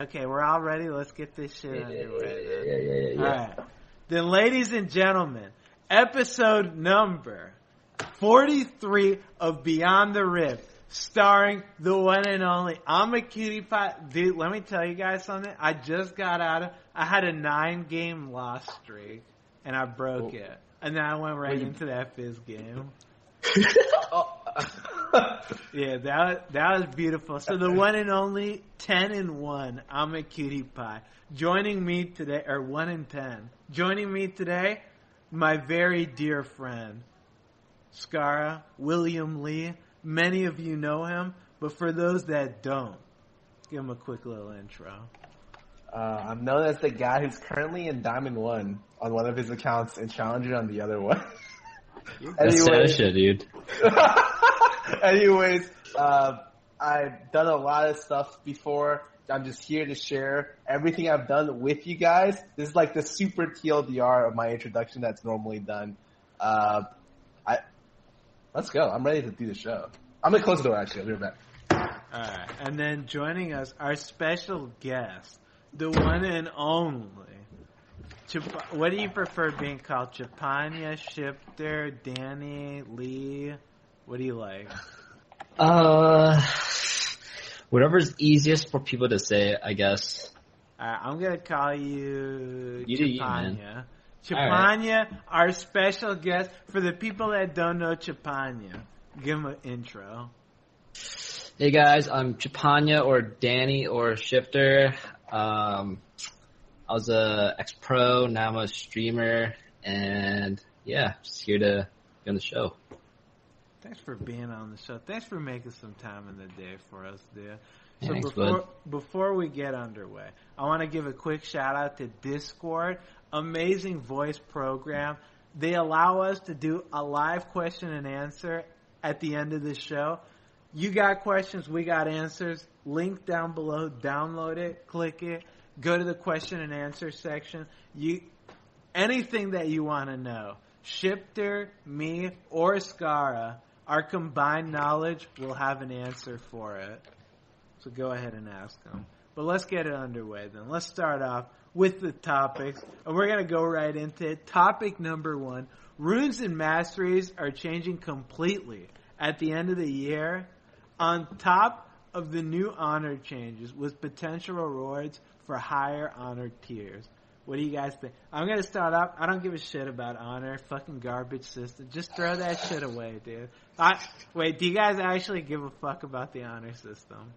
Okay, we're all ready. Let's get this shit underway then. Yeah. All right. Then, ladies and gentlemen, episode number 43 of Beyond the Rift, starring the one and only. I'm a cutie pie. Dude, let me tell you guys something. I just got I had a 9-game loss streak, and I broke it. And then I went right into that Fizz game. Yeah, that was beautiful. So the one and only 10-1. I'm a cutie pie. Joining me today, or 1-10. Joining me today, my very dear friend, Skara, William Lee. Many of you know him, but for those that don't, give him a quick little intro. I'm known as the guy who's currently in Diamond 1 on one of his accounts and Challenger on the other one. That's sad shit, dude. Anyways, I've done a lot of stuff before. I'm just here to share everything I've done with you guys. This is like the super TLDR of my introduction that's normally done. Let's go. I'm ready to do the show. I'm going to close the door, actually. I'll be right back. All right. And then joining us, our special guest, the one and only. What do you prefer being called? Chapanya, Shiphtur, Danny, Lee? What do you like? Whatever's easiest for people to say, I guess. I'm going to call you Chapanya. Chapanya. Chapanya, our special guest. For the people that don't know Chapanya, give him an intro. Hey guys, I'm Chapanya or Danny or Shiphtur. I was a ex-pro, now I'm a streamer, and yeah, just here to be on the show. Thanks for being on the show. Thanks for making some time in the day for us, dude. Thanks, before we get underway, I want to give a quick shout out to Discord. Amazing voice program. They allow us to do a live question and answer at the end of the show. You got questions, we got answers. Link down below. Download it, click it, go to the question and answer section. Anything that you want to know, Shiphtur, me, or Skara, our combined knowledge will have an answer for it. So go ahead and ask them. But let's get it underway then. Let's start off with the topics, and we're going to go right into it. Topic number 1, runes and masteries are changing completely at the end of the year, on top of the new honor changes with potential rewards for higher honor tiers. What do you guys think? I'm going to start off. I don't give a shit about honor. Fucking garbage system. Just throw that shit away, dude. Wait, do you guys actually give a fuck about the honor system?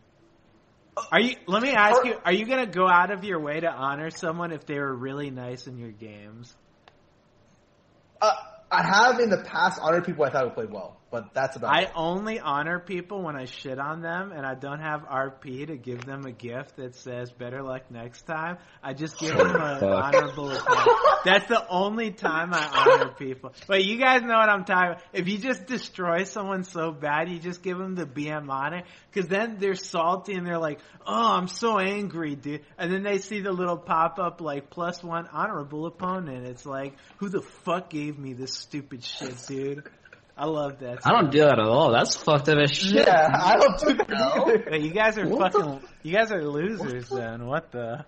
Let me ask you, are you going to go out of your way to honor someone if they were really nice in your games? I have in the past honored people I thought would play well, but that's about it. I only honor people when I shit on them, and I don't have RP to give them a gift that says better luck next time. I just give them an honorable account. That's the only time I honor people. But you guys know what I'm talking about. If you just destroy someone so bad, you just give them the BM honor, because then they're salty and they're like, oh, I'm so angry, dude. And then they see the little pop-up like +1 honorable opponent. It's like, who the fuck gave me this stupid shit, dude? I love that stuff. I don't do that at all. That's fucked up as shit. Yeah, I don't do that. Hey, you guys are you guys are losers then. What the?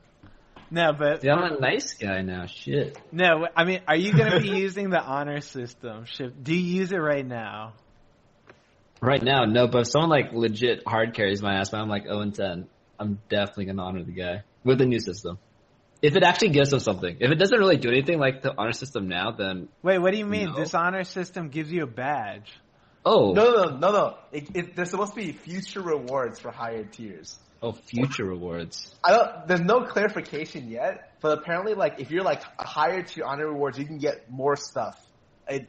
No, but Dude, I'm a nice guy now. Shit. No, I mean, are you going to be using the honor system? Do you use it right now? Right now, no, but if someone like legit hard carries my ass, but I'm like 0-10, I'm definitely going to honor the guy with the new system. If it actually gives them something. If it doesn't really do anything like the honor system now, then... Wait, what do you mean? No. This honor system gives you a badge. Oh. No. There's supposed to be future rewards for higher tiers. Oh, future rewards. There's no clarification yet, but apparently, like, if you're like a higher tier honor rewards, you can get more stuff. They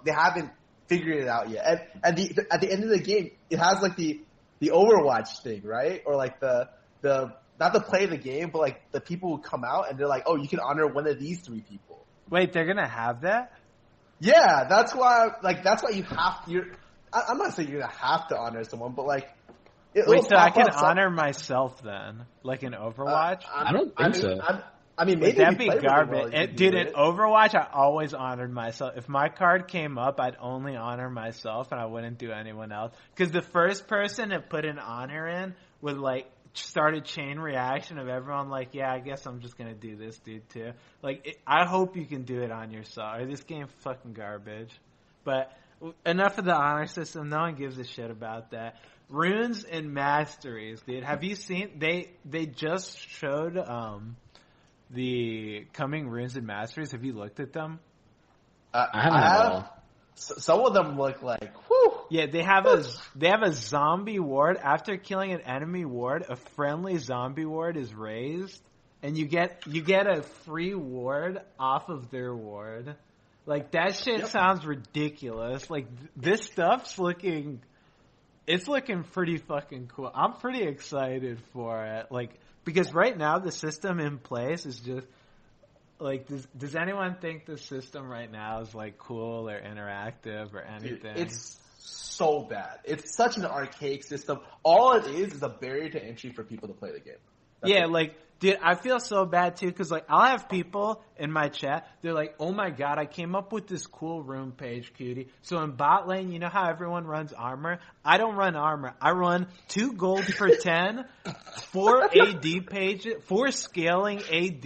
haven't figured it out yet. And at the end of the game, it has like the Overwatch thing, right? Or like the not to play the game, but like the people who come out and they're like, oh, you can honor one of these 3 people. Wait, they're gonna have that? Yeah, that's why you have to. I'm not saying you're gonna have to honor someone, but like. Wait, so I can honor myself then, like in Overwatch? I don't think so. I mean, maybe that'd be garbage. Well, Dude, in Overwatch, I always honored myself. If my card came up, I'd only honor myself, and I wouldn't do anyone else. Because the first person to put an honor in would like started chain reaction of everyone like, yeah, I guess I'm just gonna do this dude too. Like, I hope you can do it on your side. This game's fucking garbage. But enough of the honor system. No one gives a shit about that. Runes and Masteries, dude. Have you seen? They just showed the coming Runes and Masteries. Have you looked at them? I haven't at all. Some of them look like, whew. Yeah, they have a zombie ward. After killing an enemy ward, a friendly zombie ward is raised, and you get a free ward off of their ward. Like, that shit sounds ridiculous. Like, this stuff's looking pretty fucking cool. I'm pretty excited for it. Like, because right now the system in place is just like, does anyone think the system right now is like cool or interactive or anything? Dude, it's so bad. It's such an archaic system. All it is a barrier to entry for people to play the game. That's it. Like, dude, I feel so bad too, because like, I'll have people in my chat, they're like, oh my god, I came up with this cool room page, cutie. So in bot lane, you know how everyone runs armor? I don't run armor. I run 2 gold for 10, 4 AD pages, 4 scaling AD,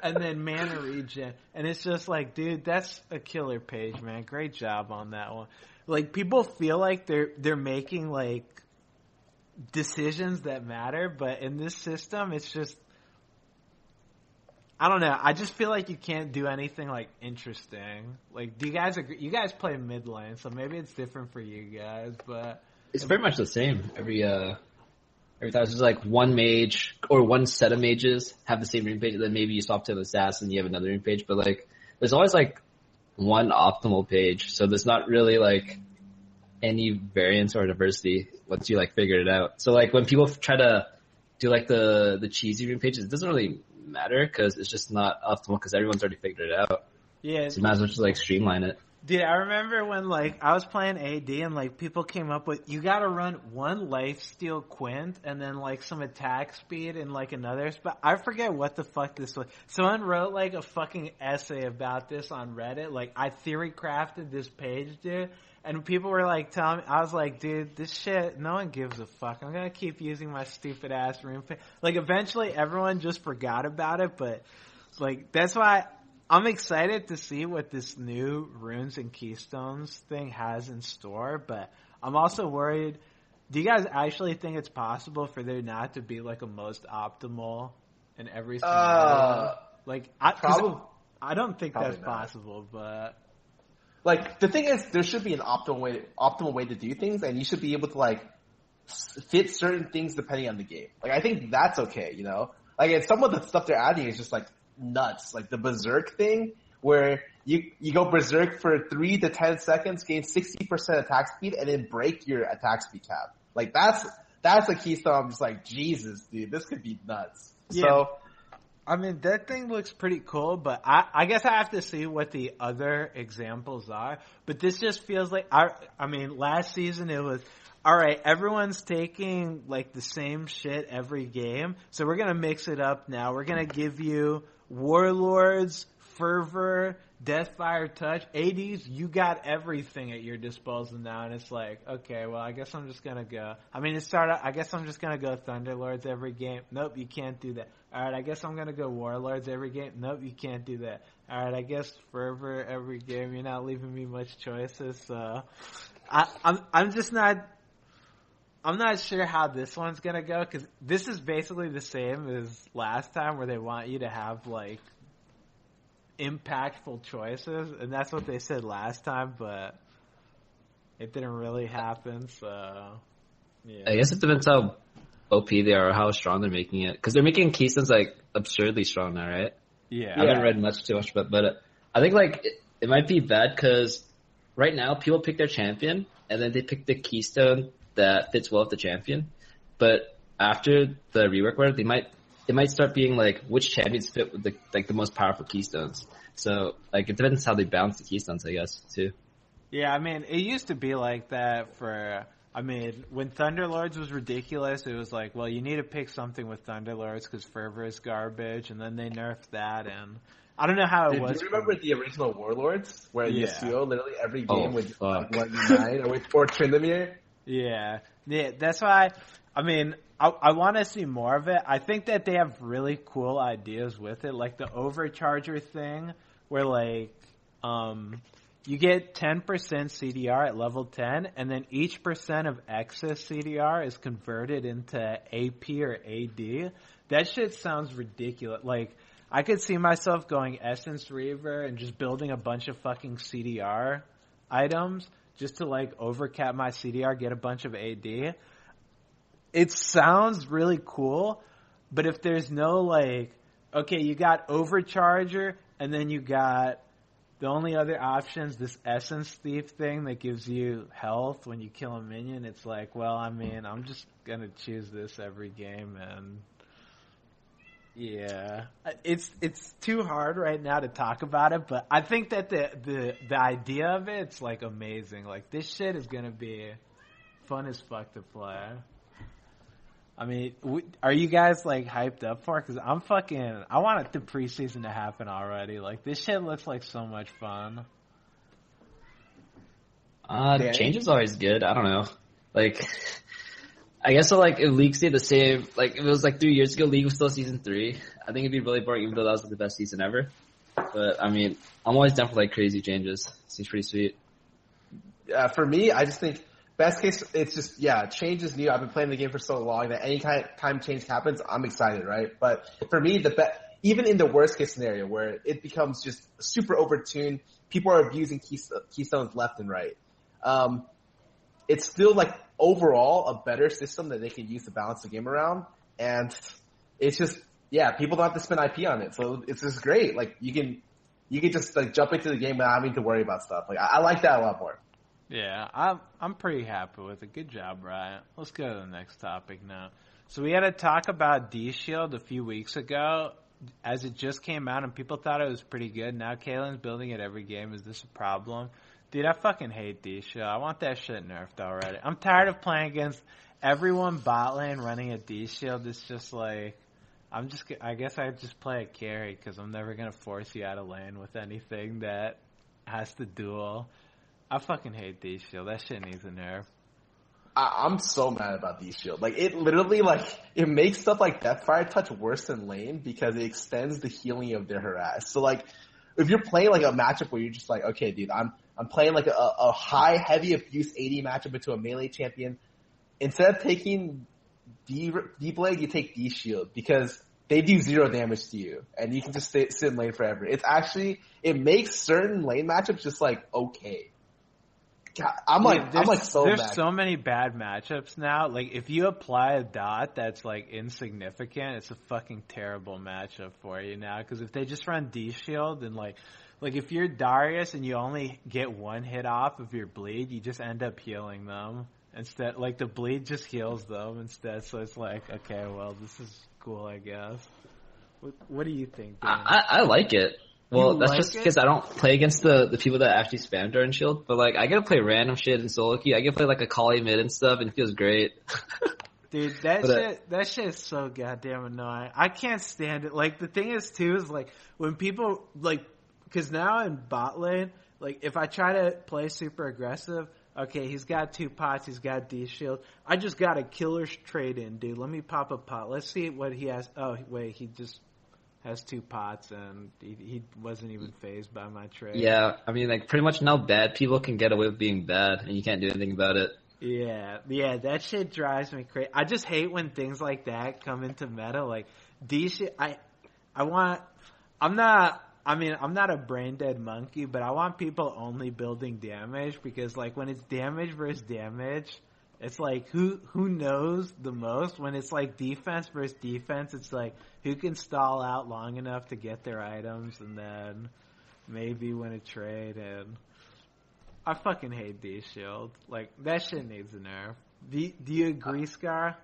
and then mana regen. And it's just like, dude, that's a killer page, man. Great job on that one. Like, people feel like they're making like decisions that matter, but in this system, it's just, I don't know. I just feel like you can't do anything like interesting. Like, do you guys agree? You guys play mid lane, so maybe it's different for you guys, but it's very much the same. Every time there's like one mage or one set of mages have the same rune page, and then maybe you swap to an assassin, you have another rune page, but like, there's always like one optimal page, so there's not really like any variance or diversity once you like figure it out. So like, when people try to do like the cheesy rune pages, it doesn't really matter because it's just not optimal because everyone's already figured it out. Yeah, so you might as well just like streamline it. Dude, I remember when like I was playing AD and like people came up with, you gotta run 1 lifesteal quint and then like some attack speed and like another spot. I forget what the fuck this was. Someone wrote like a fucking essay about this on Reddit. Like, I theory crafted this page, dude. And people were like telling me, I was like, dude, this shit, no one gives a fuck. I'm gonna keep using my stupid ass rune page. Like, eventually everyone just forgot about it, but like, that's why I'm excited to see what this new runes and keystones thing has in store, but I'm also worried. Do you guys actually think it's possible for there not to be like a most optimal in every scenario? Like, I don't think that's possible, but like, the thing is, there should be an optimal way to do things, and you should be able to like fit certain things depending on the game. Like, I think that's okay, you know. Like, and some of the stuff they're adding is just like nuts, like the berserk thing, where you go berserk for 3 to 10 seconds, gain 60% attack speed, and then break your attack speed cap. Like, that's a keystone. I'm just like, Jesus, dude, this could be nuts. Yeah. So, I mean, that thing looks pretty cool, but I guess I have to see what the other examples are. But this just feels like, I mean, last season it was, alright, everyone's taking like the same shit every game, so we're gonna mix it up now. We're gonna give you Warlords, Fervor, Deathfire Touch, ADs, you got everything at your disposal now, and it's like, okay, well, I guess I'm just gonna go. I mean, I guess I'm just gonna go Thunderlords every game. Nope, you can't do that. Alright, I guess I'm gonna go Warlords every game. Nope, you can't do that. Alright, I guess Fervor every game. You're not leaving me much choices, so I'm just not. I'm not sure how this one's gonna go, because this is basically the same as last time, where they want you to have like impactful choices, and that's what they said last time, but it didn't really happen. So yeah, I guess it depends how OP they are or how strong they're making it, because they're making keystones like absurdly strong now, right? Yeah, I haven't read too much, but I think like it might be bad because right now people pick their champion and then they pick the keystone that fits well with the champion, but after the rework where they might start being like which champions fit with the most powerful keystones. So like it depends how they balance the keystones, I guess, too. Yeah, I mean, it used to be like that for. I mean, when Thunderlords was ridiculous, it was like, well, you need to pick something with Thunderlords because Fervor is garbage, and then they nerfed that, and I don't know how it was. Do you remember the original Warlords where Yasuo literally every game would fuck. 1v9 or with 4 Tryndamere? Yeah, that's why. I mean, I want to see more of it. I think that they have really cool ideas with it, like the overcharger thing, where like you get 10% CDR at level 10, and then each percent of excess CDR is converted into AP or AD. That shit sounds ridiculous. Like, I could see myself going Essence Reaver and just building a bunch of fucking CDR items just to like overcap my CDR, get a bunch of AD. It sounds really cool, but if there's no like, okay, you got Overcharger, and then you got the only other options, this Essence Thief thing that gives you health when you kill a minion, it's like, well, I mean, I'm just gonna choose this every game, and yeah, it's too hard right now to talk about it, but I think that the idea of it's like amazing. Like, this shit is gonna be fun as fuck to play. I mean, are you guys like hyped up for it? Because I want the preseason to happen already. Like, this shit looks like so much fun. Change is always good. I don't know. Like, I guess so, like, if League stayed the same, like, if it was like 3 years ago, League was still season 3, I think it'd be really boring, even though that was like, the best season ever. But, I mean, I'm always down for like crazy changes. Seems pretty sweet. For me, I just think, best case, it's just, change is new. I've been playing the game for so long that any time change happens, I'm excited, right? But for me, even in the worst case scenario where it becomes just super overtuned, people are abusing keystones left and right. It's still like overall a better system that they can use to balance the game around. And it's just, people don't have to spend IP on it. So it's just great. Like, you can just like jump into the game without having to worry about stuff. Like, I like that a lot more. Yeah, I'm pretty happy with it. Good job, Brian. Let's go to the next topic now. So we had a talk about D-Shield a few weeks ago, as it just came out, and people thought it was pretty good. Now Kalen's building it every game. Is this a problem? Dude, I fucking hate D-Shield. I want that shit nerfed already. I'm tired of playing against everyone bot lane running a D-Shield. It's just like, I guess I just play a carry, because I'm never going to force you out of lane with anything that has to duel. I fucking hate D-Shield. That shit needs a nerf. I'm so mad about D-Shield. Like, it literally, like, it makes stuff like Deathfire Touch worse than lane because it extends the healing of their harass. So, like, if you're playing, like, a matchup where you're just like, okay, dude, I'm playing, like, a high, heavy abuse AD matchup into a melee champion, instead of taking D-Blade, you take D-Shield because they do 0 damage to you, and you can just sit in lane forever. It makes certain lane matchups just, like, okay. God, I'm so there's mad. So many bad matchups now. Like, if you apply a dot that's like insignificant, it's a fucking terrible matchup for you now. Because if they just run D-Shield and like if you're Darius and you only get one hit off of your bleed, you just end up healing them instead. Like, the bleed just heals them instead. So it's like, okay, well, this is cool, I guess. What do you think, Dan? I like it. Well, that's just because I don't play against the people that actually spam Doran Shield, but like, I get to play random shit in solo queue. I get to play like a Kali mid and stuff, and it feels great. Dude, that shit is so goddamn annoying. I can't stand it. Like, the thing is too, is like, when people, like, cause now in bot lane, like, if I try to play super aggressive, okay, he's got 2 pots, he's got D-Shield. I just got a killer's trade in, dude. Let me pop a pot. Let's see what he has. Oh, wait, he just has 2 pots, and he wasn't even phased by my trade. Yeah, I mean, like, pretty much now bad people can get away with being bad, and you can't do anything about it. Yeah, that shit drives me crazy. I just hate when things like that come into meta. Like, I'm not a brain dead monkey, but I want people only building damage, because like, when it's damage versus damage, it's like, who knows the most? When it's like defense versus defense, it's like, who can stall out long enough to get their items and then maybe win a trade. And I fucking hate D-Shield. Like, that shit needs a nerf. Do you agree, Scar?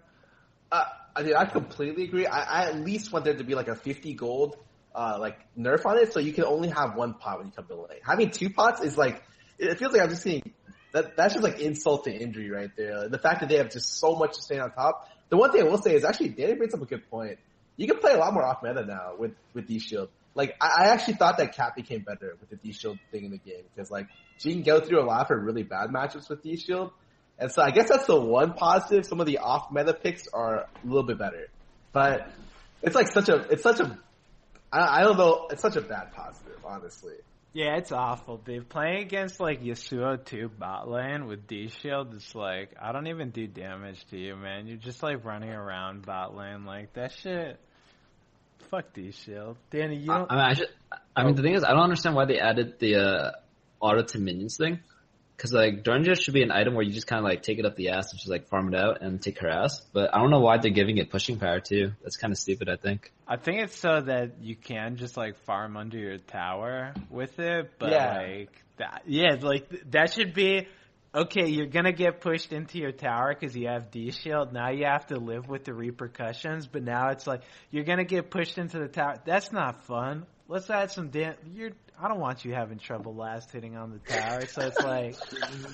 I completely agree. I at least want there to be like a 50 gold like nerf on it, so you can only have 1 pot when you come to lane. Having 2 pots is like, it feels like I'm just seeing that's just like insult to injury right there. The fact that they have just so much to stay on top. The one thing I will say is, actually, Danny brings up a good point. You can play a lot more off meta now with D-Shield. Like, I actually thought that Cat became better with the D-Shield thing in the game, because like, she can go through a lot for really bad matchups with D-Shield, And so I guess that's the one positive. Some of the off-meta picks are a little bit better. But it's like I don't know, it's such a bad positive, honestly. Yeah, it's awful, dude. Playing against, like, Yasuo 2 bot lane with D-Shield, it's like, I don't even do damage to you, man. You're just, like, running around bot lane. Like, that shit, fuck D-Shield. Danny, you don't... I mean, the thing is, I don't understand why they added the auto to minions thing. Because, like, Doran should be an item where you just kind of, like, take it up the ass and just, like, farm it out and take her ass. But I don't know why they're giving it pushing power, too. That's kind of stupid, I think. I think it's so that you can just, like, farm under your tower with it. But, that should be... Okay, you're gonna get pushed into your tower because you have D-Shield. Now you have to live with the repercussions. But now it's like, you're gonna get pushed into the tower. That's not fun. Let's add some I don't want you having trouble last hitting on the tower. So it's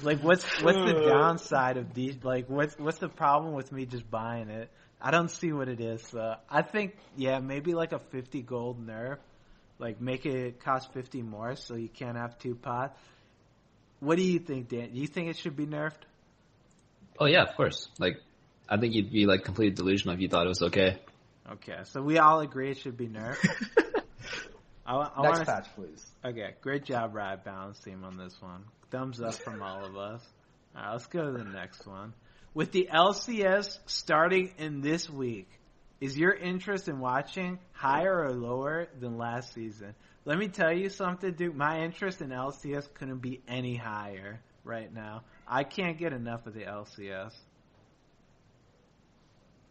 like what's the downside of these? Like, what's the problem with me just buying it? I don't see what it is. So I think, maybe like a 50 gold nerf. Like, make it cost 50 more so you can't have 2 pots. What do you think, Dan? Do you think it should be nerfed? Oh, yeah, of course. Like, I think you'd be, like, completely delusional if you thought it was okay. Okay, so we all agree it should be nerfed. Next patch, please. Okay, great job, Riot Balance Team, on this one. Thumbs up from all of us. All right, let's go to the next one. With the LCS starting in this week, is your interest in watching higher or lower than last season? Let me tell you something, dude. My interest in LCS couldn't be any higher right now. I can't get enough of the LCS.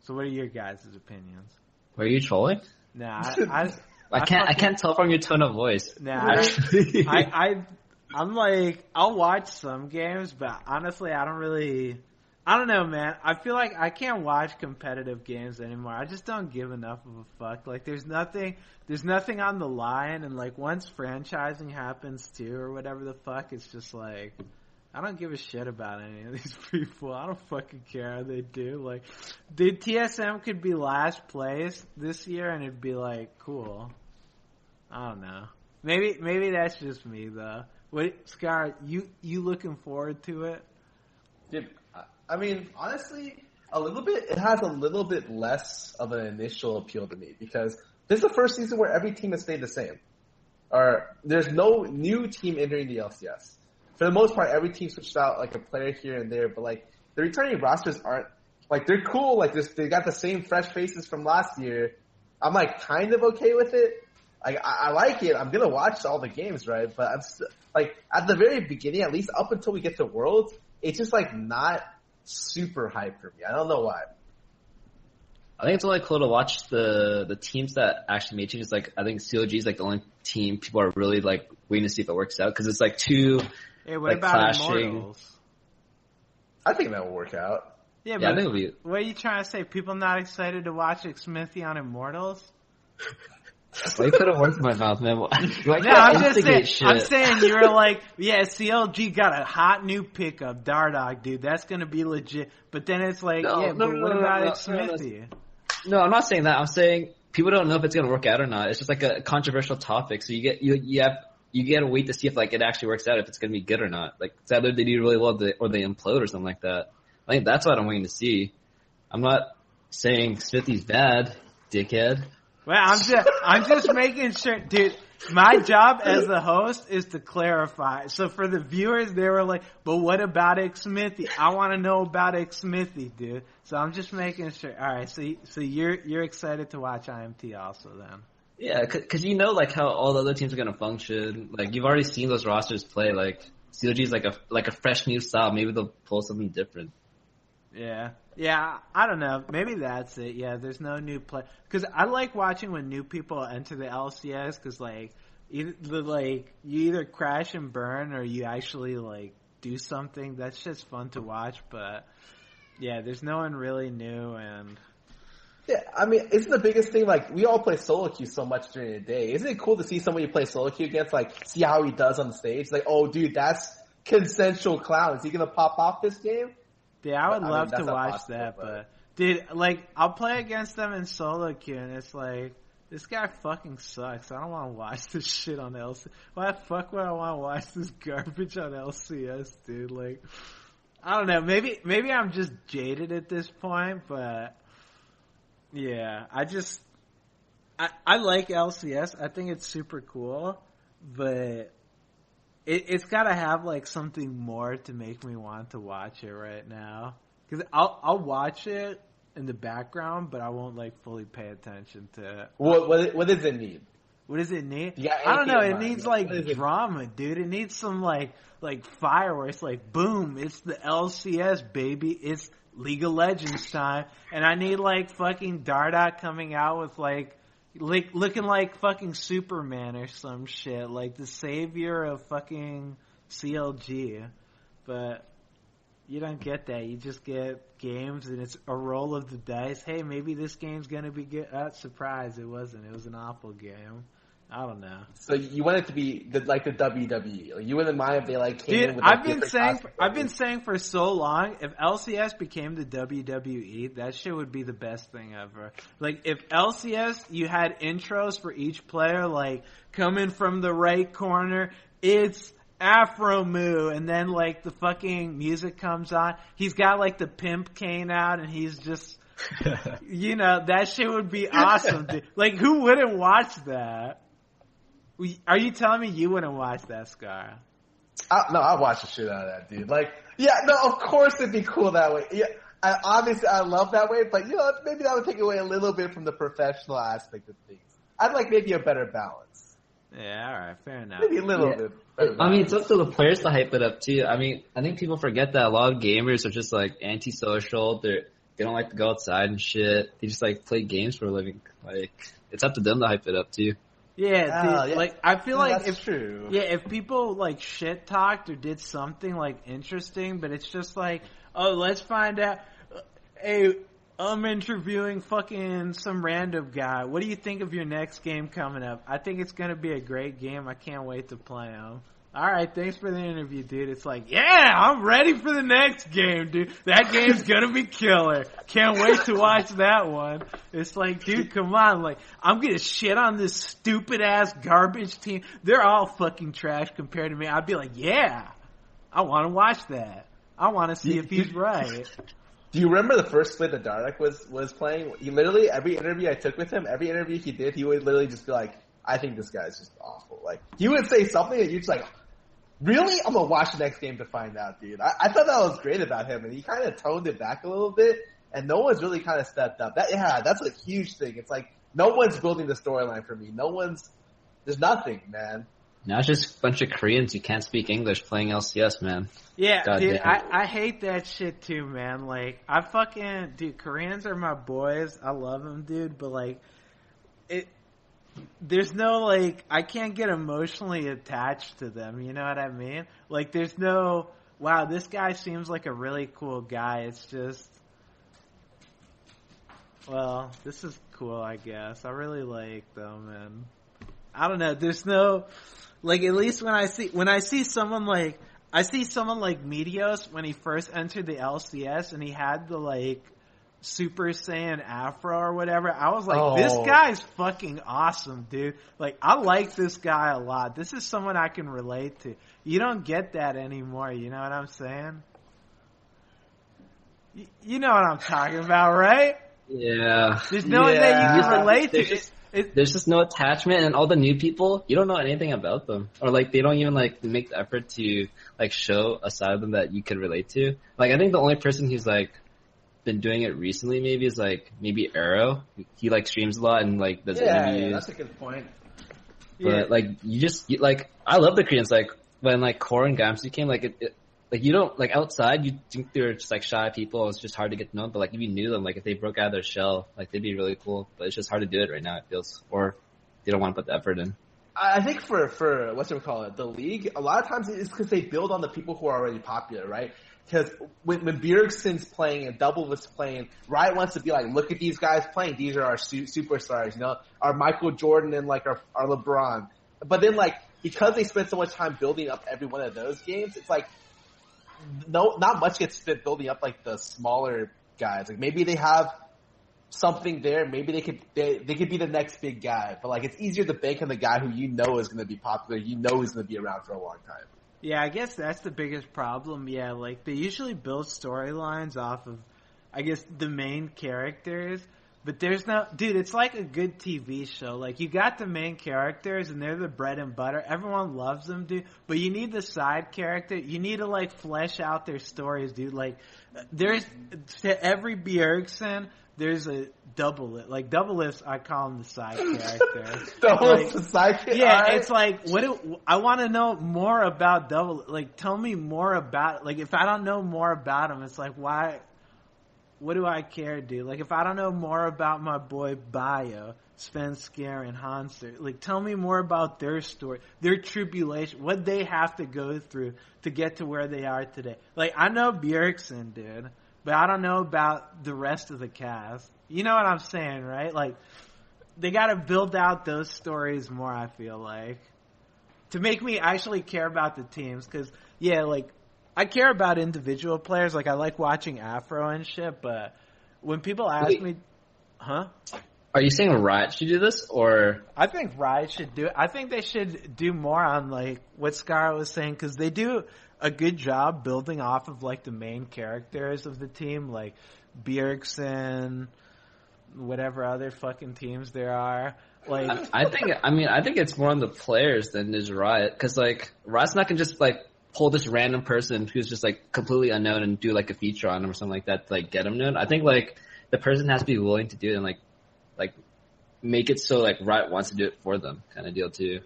So what are your guys' opinions? Were you trolling? Nah, I can't tell from your tone of voice. Nah, I'm like, I'll watch some games, but honestly, I don't know, man. I feel like I can't watch competitive games anymore. I just don't give enough of a fuck. Like, there's nothing on the line, and like, once franchising happens too, or whatever the fuck, it's just like, I don't give a shit about any of these people. I don't fucking care how they do. Like, dude, TSM could be last place this year, and it'd be like, cool. I don't know. Maybe that's just me though. What, Scar? You looking forward to it? Dude, I mean, honestly, it has a little bit less of an initial appeal to me because this is the first season where every team has stayed the same. Or there's no new team entering the LCS. For the most part, every team switched out like a player here and there, but like the returning rosters aren't like, they're cool. Like they got the same fresh faces from last year. I'm like kind of okay with it. Like I like it. I'm gonna watch all the games, right? But I'm like at the very beginning, at least up until we get to Worlds, it's just like not super hype for me. I don't know why. I think it's only cool to watch the teams that actually made changes. Like, I think COG is like the only team people are really like waiting to see if it works out because it's like two Hey, what like about clashing. Immortals? I think that will work out. Yeah, I but think it'll be. what are you trying to say? People not excited to watch Smithy on Immortals? Well, you put a word in my mouth, man. No, I'm just saying. Shit. I'm saying you were like, yeah, CLG got a hot new pickup, Dardog, dude. That's gonna be legit. But then it's like, what about Smithy? No, I'm not saying that. I'm saying people don't know if it's gonna work out or not. It's just like a controversial topic. So you gotta wait to see if like it actually works out, if it's gonna be good or not. Like, it's either they do really well or they implode or something like that. I think that's what I'm waiting to see. I'm not saying Smithy's bad, dickhead. Well, I'm just making sure, dude. My job as the host is to clarify. So for the viewers, they were like, "But what about Smithy? I want to know about Smithy, dude." So I'm just making sure. All right, so you're excited to watch IMT also then? Yeah, because you know like how all the other teams are gonna function. Like, you've already seen those rosters play. Like, COG is like a fresh new style. Maybe they'll pull something different. Yeah, I don't know. Maybe that's it. Yeah, there's no new play. Because I like watching when new people enter the LCS because, like, you either crash and burn or you actually, like, do something. That's just fun to watch. But, yeah, there's no one really new. And yeah, I mean, isn't the biggest thing, like, we all play solo queue so much during the day. Isn't it cool to see somebody you play solo queue against, like, see how he does on stage? Like, oh, dude, that's consensual clown. Is he going to pop off this game? Yeah, I would love to watch that, but dude, like, I'll play against them in solo queue, and it's like, this guy fucking sucks. I don't want to watch this shit on LCS. Why the fuck would I want to watch this garbage on LCS, dude? Like, I don't know. Maybe I'm just jaded at this point, but yeah, I like LCS. I think it's super cool, but it's got to have like something more to make me want to watch it right now. Because I'll watch it in the background, but I won't like fully pay attention to it. What does it need? What does it need? Yeah, I don't know. It needs like drama, dude. It needs some like fireworks. Like boom, it's the LCS, baby. It's League of Legends time, and I need like fucking Dardoch coming out with like looking like fucking Superman or some shit, like the savior of fucking CLG. But you don't get that. You just get games, and it's a roll of the dice. Hey, maybe this game's gonna be good. Surprise! It wasn't. It was an awful game. I don't know. So you want it to be like the WWE. Like, you wouldn't mind if they like came in Dude, with I've been saying for so long, if LCS became the WWE, that shit would be the best thing ever. Like, if LCS, you had intros for each player, like, coming from the right corner, it's Afro Moo, and then, like, the fucking music comes on. He's got, like, the pimp cane out, and he's just, you know, that shit would be awesome, dude. Like, who wouldn't watch that? Are you telling me you wouldn't watch that, Scar? No, I'd watch the shit out of that, dude. Like, yeah, no, of course it'd be cool that way. Yeah, obviously I love that way, but, you know, maybe that would take away a little bit from the professional aspect of things. I'd like maybe a better balance. Yeah, alright, fair enough. Maybe a little bit better balance. I mean, it's up to the players to hype it up, too. I mean, I think people forget that a lot of gamers are just, like, antisocial. They don't like to go outside and shit. They just, like, play games for a living. Like, it's up to them to hype it up, too. Yeah, dude, yeah. like I feel like that's true. Yeah, if people like shit talked or did something like interesting, but it's just like, oh, let's find out. Hey, I'm interviewing fucking some random guy. What do you think of your next game coming up? I think it's gonna be a great game. I can't wait to play him. All right, thanks for the interview, dude. It's like, yeah, I'm ready for the next game, dude. That game's gonna be killer. Can't wait to watch that one. It's like, dude, come on. Like, I'm gonna shit on this stupid ass garbage team. They're all fucking trash compared to me. I'd be like, yeah, I want to watch that. I want to see if he's right. Do you remember the first split that Dardoch was playing? He literally, every interview I took with him, every interview he did, he would literally just be like, I think this guy's just awful. Like, he would say something and you're just like, really? I'm gonna watch the next game to find out, dude. I thought that was great about him, and he kind of toned it back a little bit, and no one's really kind of stepped up. That's a huge thing. It's like, no one's building the storyline for me. There's nothing, man. Now it's just a bunch of Koreans who can't speak English playing LCS, man. Yeah, God dude, damn. I hate that shit too, man. Like, dude, Koreans are my boys. I love them, dude, but like, there's no, like, I can't get emotionally attached to them, you know what I mean? Like, there's no, wow, this guy seems like a really cool guy. It's just, well, this is cool, I guess. I really like them, and I don't know, there's no, like, at least when I see someone like Meteos when he first entered the LCS and he had the, like, Super Saiyan Afro or whatever, I was like, This guy's fucking awesome, dude. Like, I like this guy a lot. This is someone I can relate to. You don't get that anymore, you know what I'm saying? You know what I'm talking about, right? Yeah. There's no one that you can relate to. There's just no attachment, and all the new people, you don't know anything about them. Or, like, they don't even, like, make the effort to, like, show a side of them that you could relate to. Like, I think the only person who's, like, been doing it recently maybe is like maybe Arrow. He like streams a lot and like does interviews. Yeah, that's a good point. But like like I love the Koreans. Like when like Core and Gamsu came, like like you don't like outside you think they're just like shy people. It's just hard to get to know them. But like if you knew them, like if they broke out of their shell, like they'd be really cool. But it's just hard to do it right now. It feels, or they don't want to put the effort in. I think for the league, a lot of times it's because they build on the people who are already popular, right? Because when Bjergsen's playing and Double was playing, Riot wants to be like, look at these guys playing. These are our superstars, you know, our Michael Jordan and like our LeBron. But then like, because they spend so much time building up every one of those games, it's like, not much gets spent building up like the smaller guys. Like maybe they have something there. Maybe they could be the next big guy. But like, it's easier to bank on the guy who you know is going to be popular. You know he's going to be around for a long time. Yeah, I guess that's the biggest problem. Yeah, like they usually build storylines off of, I guess, the main characters. But there's no, dude, it's like a good TV show. Like you got the main characters and they're the bread and butter. Everyone loves them, dude. But you need the side character. You need to like flesh out their stories, dude. Like there's, to every Bjergsen, there's a double lift. Like double lifts, I call him the side character. Double Like, the sidekick. yeah, Alright. it's like I want to know more about double. Like, tell me more about. Like, if I don't know more about him, it's like why? What do I care, dude? Like, if I don't know more about my boy Bio, Svenskar, and Hanser, like, tell me more about their story, their tribulation, what they have to go through to get to where they are today. Like, I know Bjergsen, dude, but I don't know about the rest of the cast. You know what I'm saying, right? Like, they got to build out those stories more, I feel like, to make me actually care about the teams. Because, yeah, like, I care about individual players. Like, I like watching Afro and shit, but when people ask me, huh? Are you saying Riot should do this, or? I think Riot should do it. I think they should do more on, like, what Scar was saying, because they do a good job building off of, like, the main characters of the team, like Bjergsen, whatever other fucking teams there are. Like, I think it's more on the players than is Riot, because, like, Riot's not gonna just, like, pull this random person who's just like completely unknown and do like a feature on him or something like that to like get him known. I think like the person has to be willing to do it and like make it so like Riot wants to do it for them kind of deal too.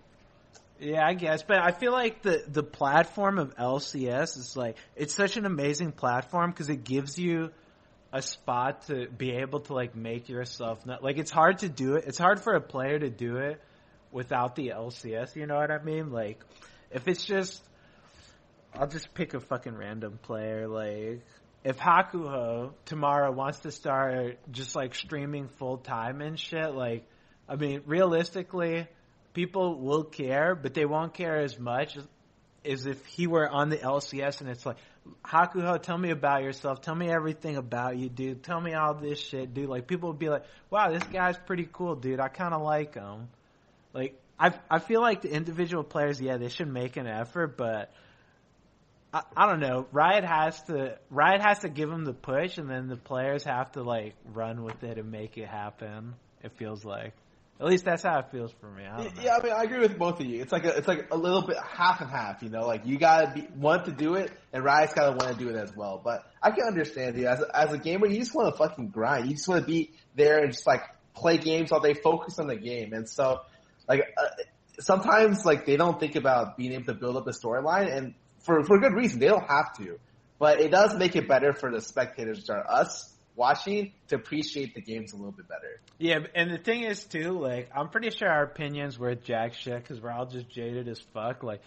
Yeah, I guess, but I feel like the platform of LCS is like, it's such an amazing platform because it gives you a spot to be able to like make yourself like, it's hard to do it. It's hard for a player to do it without the LCS. You know what I mean? Like, if it's just, I'll just pick a fucking random player. Like, if Hakuho tomorrow wants to start just like streaming full time and shit, like, I mean, realistically, people will care, but they won't care as much as if he were on the LCS and it's like, Hakuho, tell me about yourself. Tell me everything about you, dude. Tell me all this shit, dude. Like, people would be like, wow, this guy's pretty cool, dude. I kind of like him. Like, I feel like the individual players, yeah, they should make an effort, but I don't know. Riot has to give them the push, and then the players have to like run with it and make it happen. It feels like, at least that's how it feels for me. I don't know. Yeah, I mean, I agree with both of you. It's like a little bit half and half. You know, like you gotta want to do it, and Riot's gotta want to do it as well. But I can understand you as a gamer, you just want to fucking grind. You just want to be there and just like play games all day, focus on the game. And so, like sometimes like they don't think about being able to build up the storyline and. For good reason. They don't have to. But it does make it better for the spectators, which are us, watching, to appreciate the games a little bit better. Yeah, and the thing is, too, like, I'm pretty sure our opinions were jack shit because we're all just jaded as fuck. Like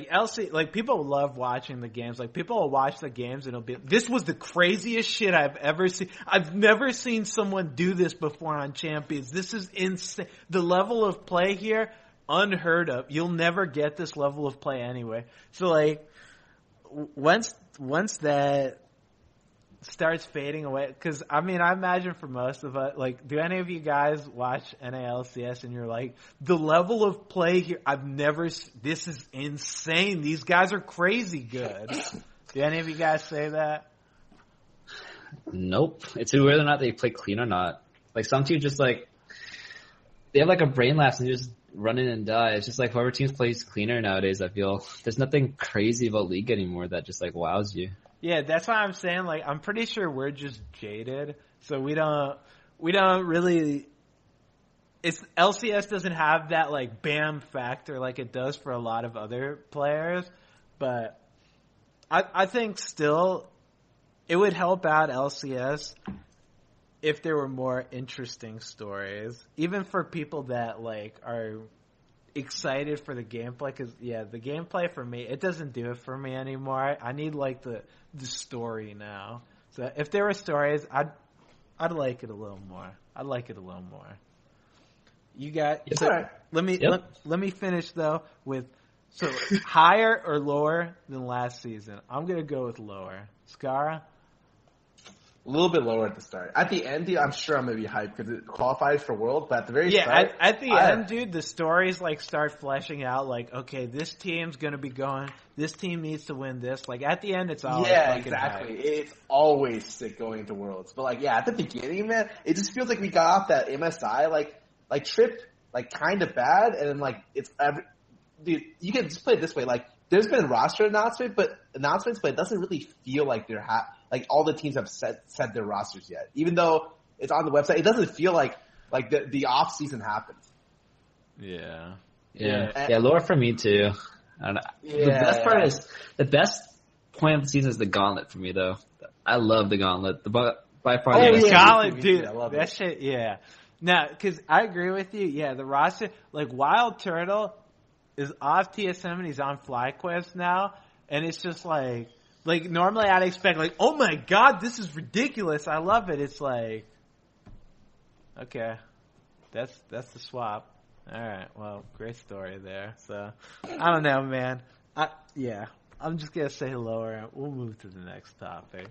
LC, like, people love watching the games. Like, people will watch the games and it'll be, this was the craziest shit I've ever seen. I've never seen someone do this before on Champions. This is insane. The level of play here, unheard of. You'll never get this level of play anyway. So, like, once that starts fading away, because I mean, I imagine for most of us, like, do any of you guys watch NALCS and you're like, the level of play here, this is insane. These guys are crazy good. Do any of you guys say that? Nope. It's whether or not they play clean or not. Like, some teams just like, they have like a brain lapse and just run in and die. It's just like whoever teams plays cleaner nowadays, I feel. There's nothing crazy about League anymore that just like wows you. Yeah, that's why I'm saying, like, I'm pretty sure we're just jaded, so we don't really, LCS doesn't have that like bam factor like it does for a lot of other players, but I think still it would help out LCS if there were more interesting stories, even for people that like are excited for the gameplay. Because yeah, the gameplay for me, it doesn't do it for me anymore. I need like the story now. So if there were stories, I'd like it a little more. I'd like it a little more. You got Yep. so All right. let me finish though with so higher or lower than last season. I'm gonna go with lower. Skara. A little bit lower at the start. At the end, dude, I'm sure I'm gonna be hyped because it qualifies for World. But at the very start, at the end, dude, the stories like start fleshing out. Like, okay, this team's gonna be going. This team needs to win this. Like at the end, it's all exactly. Hyped. It's always sick going into Worlds. But like, yeah, at the beginning, man, it just feels like we got off that MSI like trip like kind of bad, and then like dude, you can just play it this way. Like, there's been roster announcements, but it doesn't really feel like they're like all the teams have set their rosters yet. Even though it's on the website, it doesn't feel like the off season happened. Yeah. Lower for me too. The best point of the season is the gauntlet for me though. I love the gauntlet. By far the best. Gauntlet, dude. That shit, yeah. No, because I agree with you. Yeah, the roster, like Wild Turtle is off TSM and he's on FlyQuest now, and it's just like normally I'd expect like, oh my god, this is ridiculous. I love it. It's like, okay, that's the swap. All right, well, great story there. So I don't know, man. I'm just gonna say lower. We'll move to the next topic.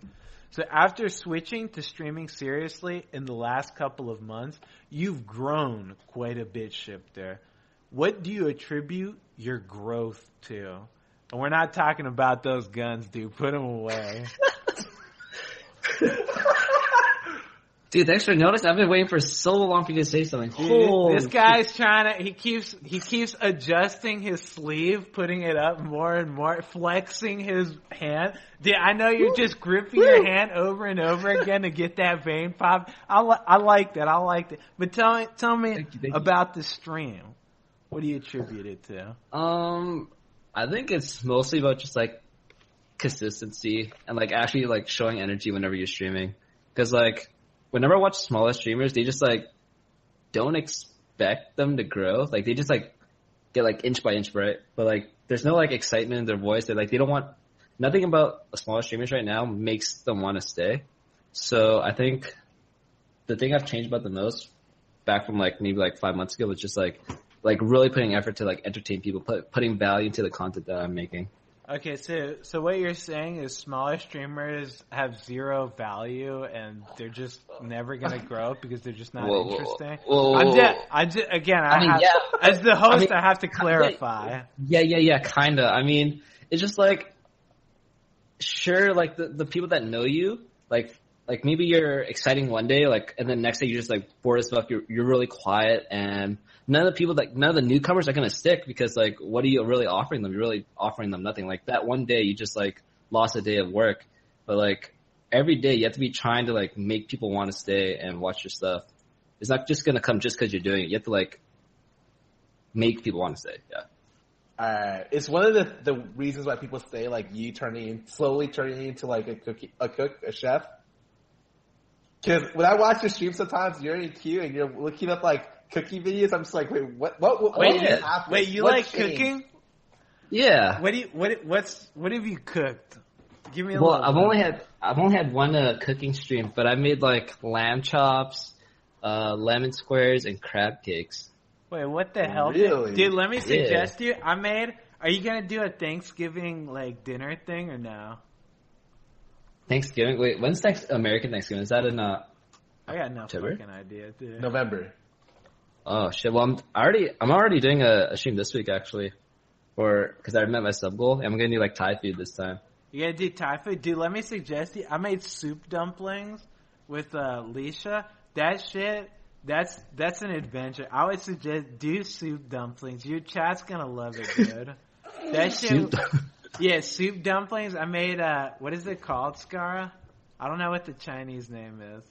So after switching to streaming seriously in the last couple of months, you've grown quite a bit, Shiphtur. What do you attribute your growth to? And we're not talking about those guns, dude. Put them away. Dude, thanks for noticing. I've been waiting for so long for you to say something. Dude, this guy's trying to. He keeps adjusting his sleeve, putting it up more and more, flexing his hand. Dude, I know you're just gripping your hand over and over again to get that vein pop. I like that. I liked it. But tell me Thank you. about the stream. What do you attribute it to? I think it's mostly about just like consistency and like actually like showing energy whenever you're streaming. Because like whenever I watch smaller streamers, they just like don't expect them to grow. Like they just like get like inch by inch, right? But like there's no like excitement in their voice. They don't want nothing about the smaller streamers right now makes them want to stay. So I think the thing I've changed about the most back from like maybe like 5 months ago was just like really putting effort to like entertain people, putting value into the content that I'm making. Okay, so what you're saying is smaller streamers have zero value and they're just never gonna grow because they're just not interesting. As the host, I have to clarify. Yeah, kinda. I mean, it's just like, sure, like the people that know you, like maybe you're exciting one day, like, and then next day you're just like bored as fuck. You're really quiet, and none of the newcomers are gonna stick because like, what are you really offering them? You're really offering them nothing. Like that one day you just like lost a day of work, but like every day you have to be trying to like make people want to stay and watch your stuff. It's not just gonna come just because you're doing it. You have to like make people want to stay. Yeah. It's one of the reasons why people stay, like you slowly turning into like a chef. Cause when I watch your stream sometimes, you're in queue and you're looking up like cooking videos. I'm just like, wait, what you like changed? cooking? Yeah. What have you cooked? Give me a Well, little. I've only had one cooking stream, but I made like lamb chops, lemon squares, and crab cakes. Wait, what the hell? Really? Dude, let me suggest to you. Are you gonna do a Thanksgiving like dinner thing or no? Thanksgiving? Wait, when's American Thanksgiving? Is that in I got no October? fucking idea, dude. November. Oh shit! Well, I'm already doing a stream this week actually, because I met my sub goal. I'm gonna do like Thai food this time. You gotta do Thai food, dude. Let me suggest to you. I made soup dumplings with Leisha. That shit. That's an adventure. I would suggest do soup dumplings. Your chat's gonna love it, dude. That shit. Yeah, soup dumplings. I made what is it called, Scara? I don't know what the Chinese name is.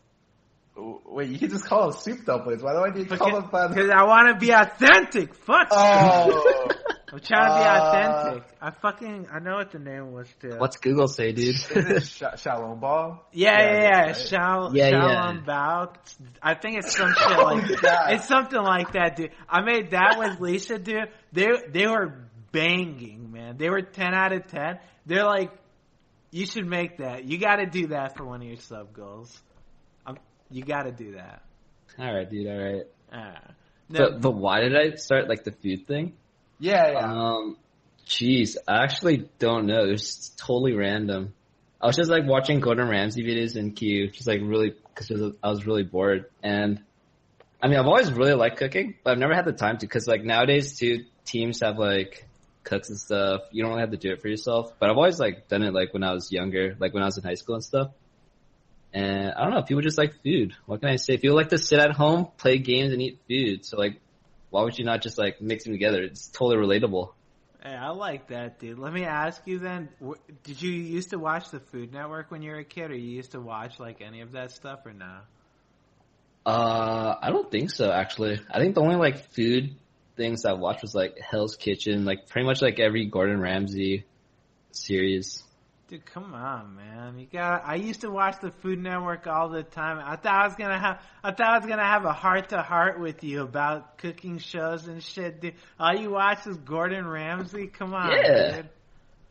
Wait, you can just call them soup dumplings. Why do I need to call them? Because I want to be authentic. Fuck. Oh. I'm trying to be authentic. I know what the name was too. What's Google say, dude? Is it Shalom Ball? Yeah. Right? Shalom Bao. I think it's some shit like that. It's something like that, dude. I made that with Lisa, dude. They were banging, man. They were 10 out of 10. They're like, you should make that. You got to do that for one of your sub goals. You got to do that. All right, dude. All right. No. But why did I start like the food thing? Yeah. Jeez, I actually don't know. It's totally random. I was just like watching Gordon Ramsay videos in queue, just like really, because I was really bored. And I mean, I've always really liked cooking, but I've never had the time to, because like nowadays too, teams have like cooks and stuff. You don't really have to do it for yourself. But I've always like done it like when I was younger, like when I was in high school and stuff. And I don't know, people just like food. What can I say? People like to sit at home, play games, and eat food. So like, why would you not just like mix them together? It's totally relatable. Hey, I like that, dude. Let me ask you then, did you used to watch the Food Network when you were a kid, or you used to watch like any of that stuff, or no? I don't think so, actually. I think the only like food things I watched was like Hell's Kitchen, like pretty much like every Gordon Ramsay series. Dude, come on, man. I used to watch the Food Network all the time. I thought I was gonna have a heart to heart with you about cooking shows and shit, dude. All you watch is Gordon Ramsay? Come on, Yeah. dude.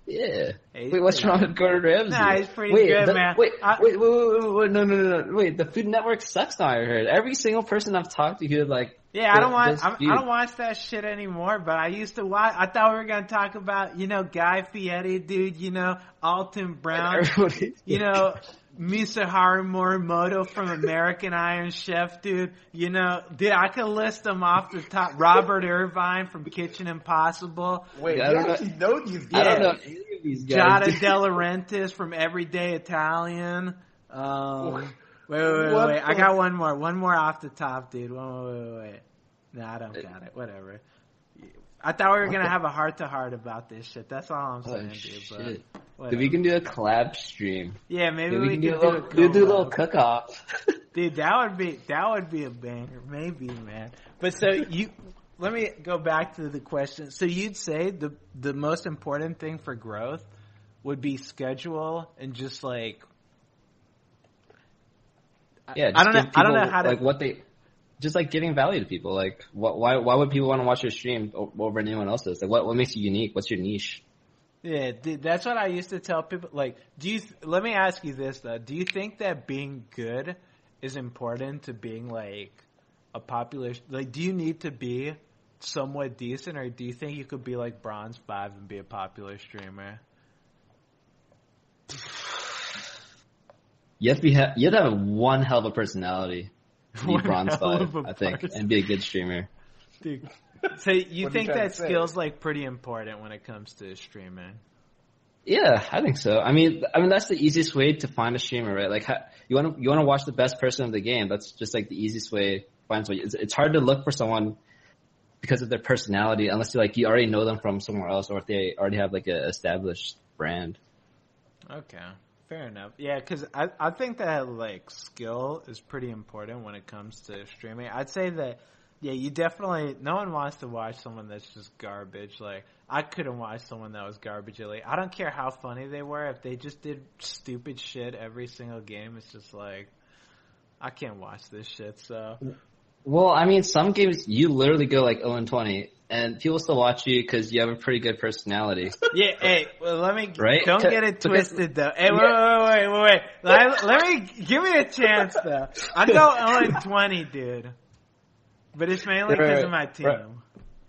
Yeah. Hey, Wait, what's wrong with Gordon Ramsay? Nah, he's pretty good, man. Wait, no. Wait, the Food Network sucks now, I heard. Every single person I've talked to who like, Yeah, I don't watch that shit anymore, but I used to watch. I thought we were gonna talk about, Guy Fieri, dude, Alton Brown, Misaharu Morimoto from American Iron Chef, dude. Dude, I could list them off the top. Robert Irvine from Kitchen Impossible. Wait, I you don't actually know these guys. I don't know any of these guys. Giada De Laurentiis from Everyday Italian. Wait. I got one more off the top, dude. Wait. No, I don't got it. Whatever. I thought we were going to have a heart-to-heart about this shit. That's all I'm saying, dude. But Dude, we can do a collab stream. Yeah, maybe Dude, we can do a little cook-off. Dude, that would be a banger. Maybe, man. But so let me go back to the question. So you'd say the most important thing for growth would be schedule and just like, Yeah, I don't know how to, like what they, just like giving value to people. Like, why would people want to watch your stream over anyone else's? Like, what makes you unique? What's your niche? Yeah, dude, that's what I used to tell people. Like, let me ask you this though: do you think that being good is important to being like a popular? Like, do you need to be somewhat decent, or do you think you could be like Bronze 5 and be a popular streamer? You have to have one hell of a personality to be Bronze 5, I think, and be a good streamer. Dude. So you think that skill's like pretty important when it comes to streaming? Yeah, I think so. I mean that's the easiest way to find a streamer, right? Like you want to watch the best person of the game. That's just like the easiest way to find someone. It's hard to look for someone because of their personality unless you already know them from somewhere else, or if they already have like a established brand. Okay. Fair enough. Yeah, because I think that like skill is pretty important when it comes to streaming. I'd say that, yeah, you definitely, no one wants to watch someone that's just garbage. Like, I couldn't watch someone that was garbage. Like, I don't care how funny they were. If they just did stupid shit every single game, it's just like, I can't watch this shit, so. Well, I mean, some games you literally go like 0-20, and people still watch you because you have a pretty good personality. Yeah, hey, well, right? Don't get it twisted though. Hey, wait. Let me, give me a chance though. I go 0-20, dude. But it's mainly because of my team. Right.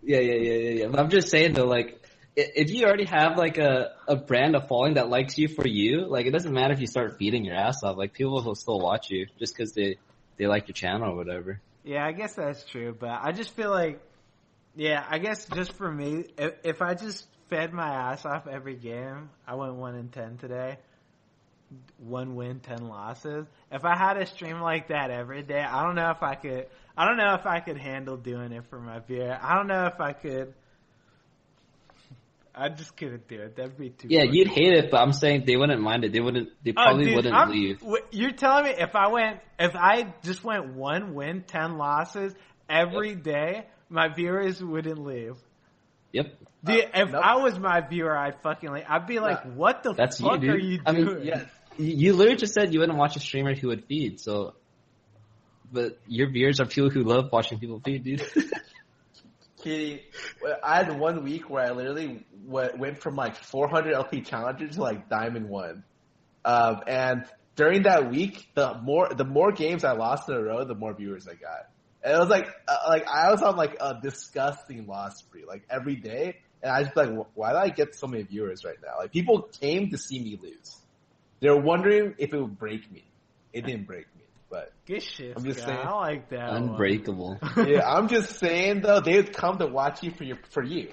Yeah. But I'm just saying though, like, if you already have like a brand of following that likes you for you, like it doesn't matter if you start beating your ass off. Like people will still watch you just because they like your channel or whatever. Yeah, I guess that's true. But I just feel like, yeah, I guess just for me, if I just fed my ass off every game, I went 1-10 today. 1 win, 10 losses. If I had a stream like that every day, I don't know if I could handle doing it for my viewer. I don't know if I could. I just couldn't do it. That'd be too. Yeah, you'd hate it, but I'm saying they wouldn't mind it. They probably wouldn't leave. You're telling me if I just went 1 win, 10 losses every day, my viewers wouldn't leave. Yep. Dude, if I was my viewer, I'd be like, what the fuck are you doing? I mean, yeah, you literally just said you wouldn't watch a streamer who would feed, so. But your viewers are people who love watching people feed, dude. Kitty, I had 1 week where I literally went from like 400 LP Challenger to like Diamond 1. And during that week, the more games I lost in a row, the more viewers I got. And it was like I was on like a disgusting loss spree, like every day. And I was like, why did I get so many viewers right now? Like people came to see me lose. They're wondering if it would break me. It didn't break me, but Good shit, I'm just Scott. saying. I like that Unbreakable. Yeah, I'm just saying though, they would come to watch you for you.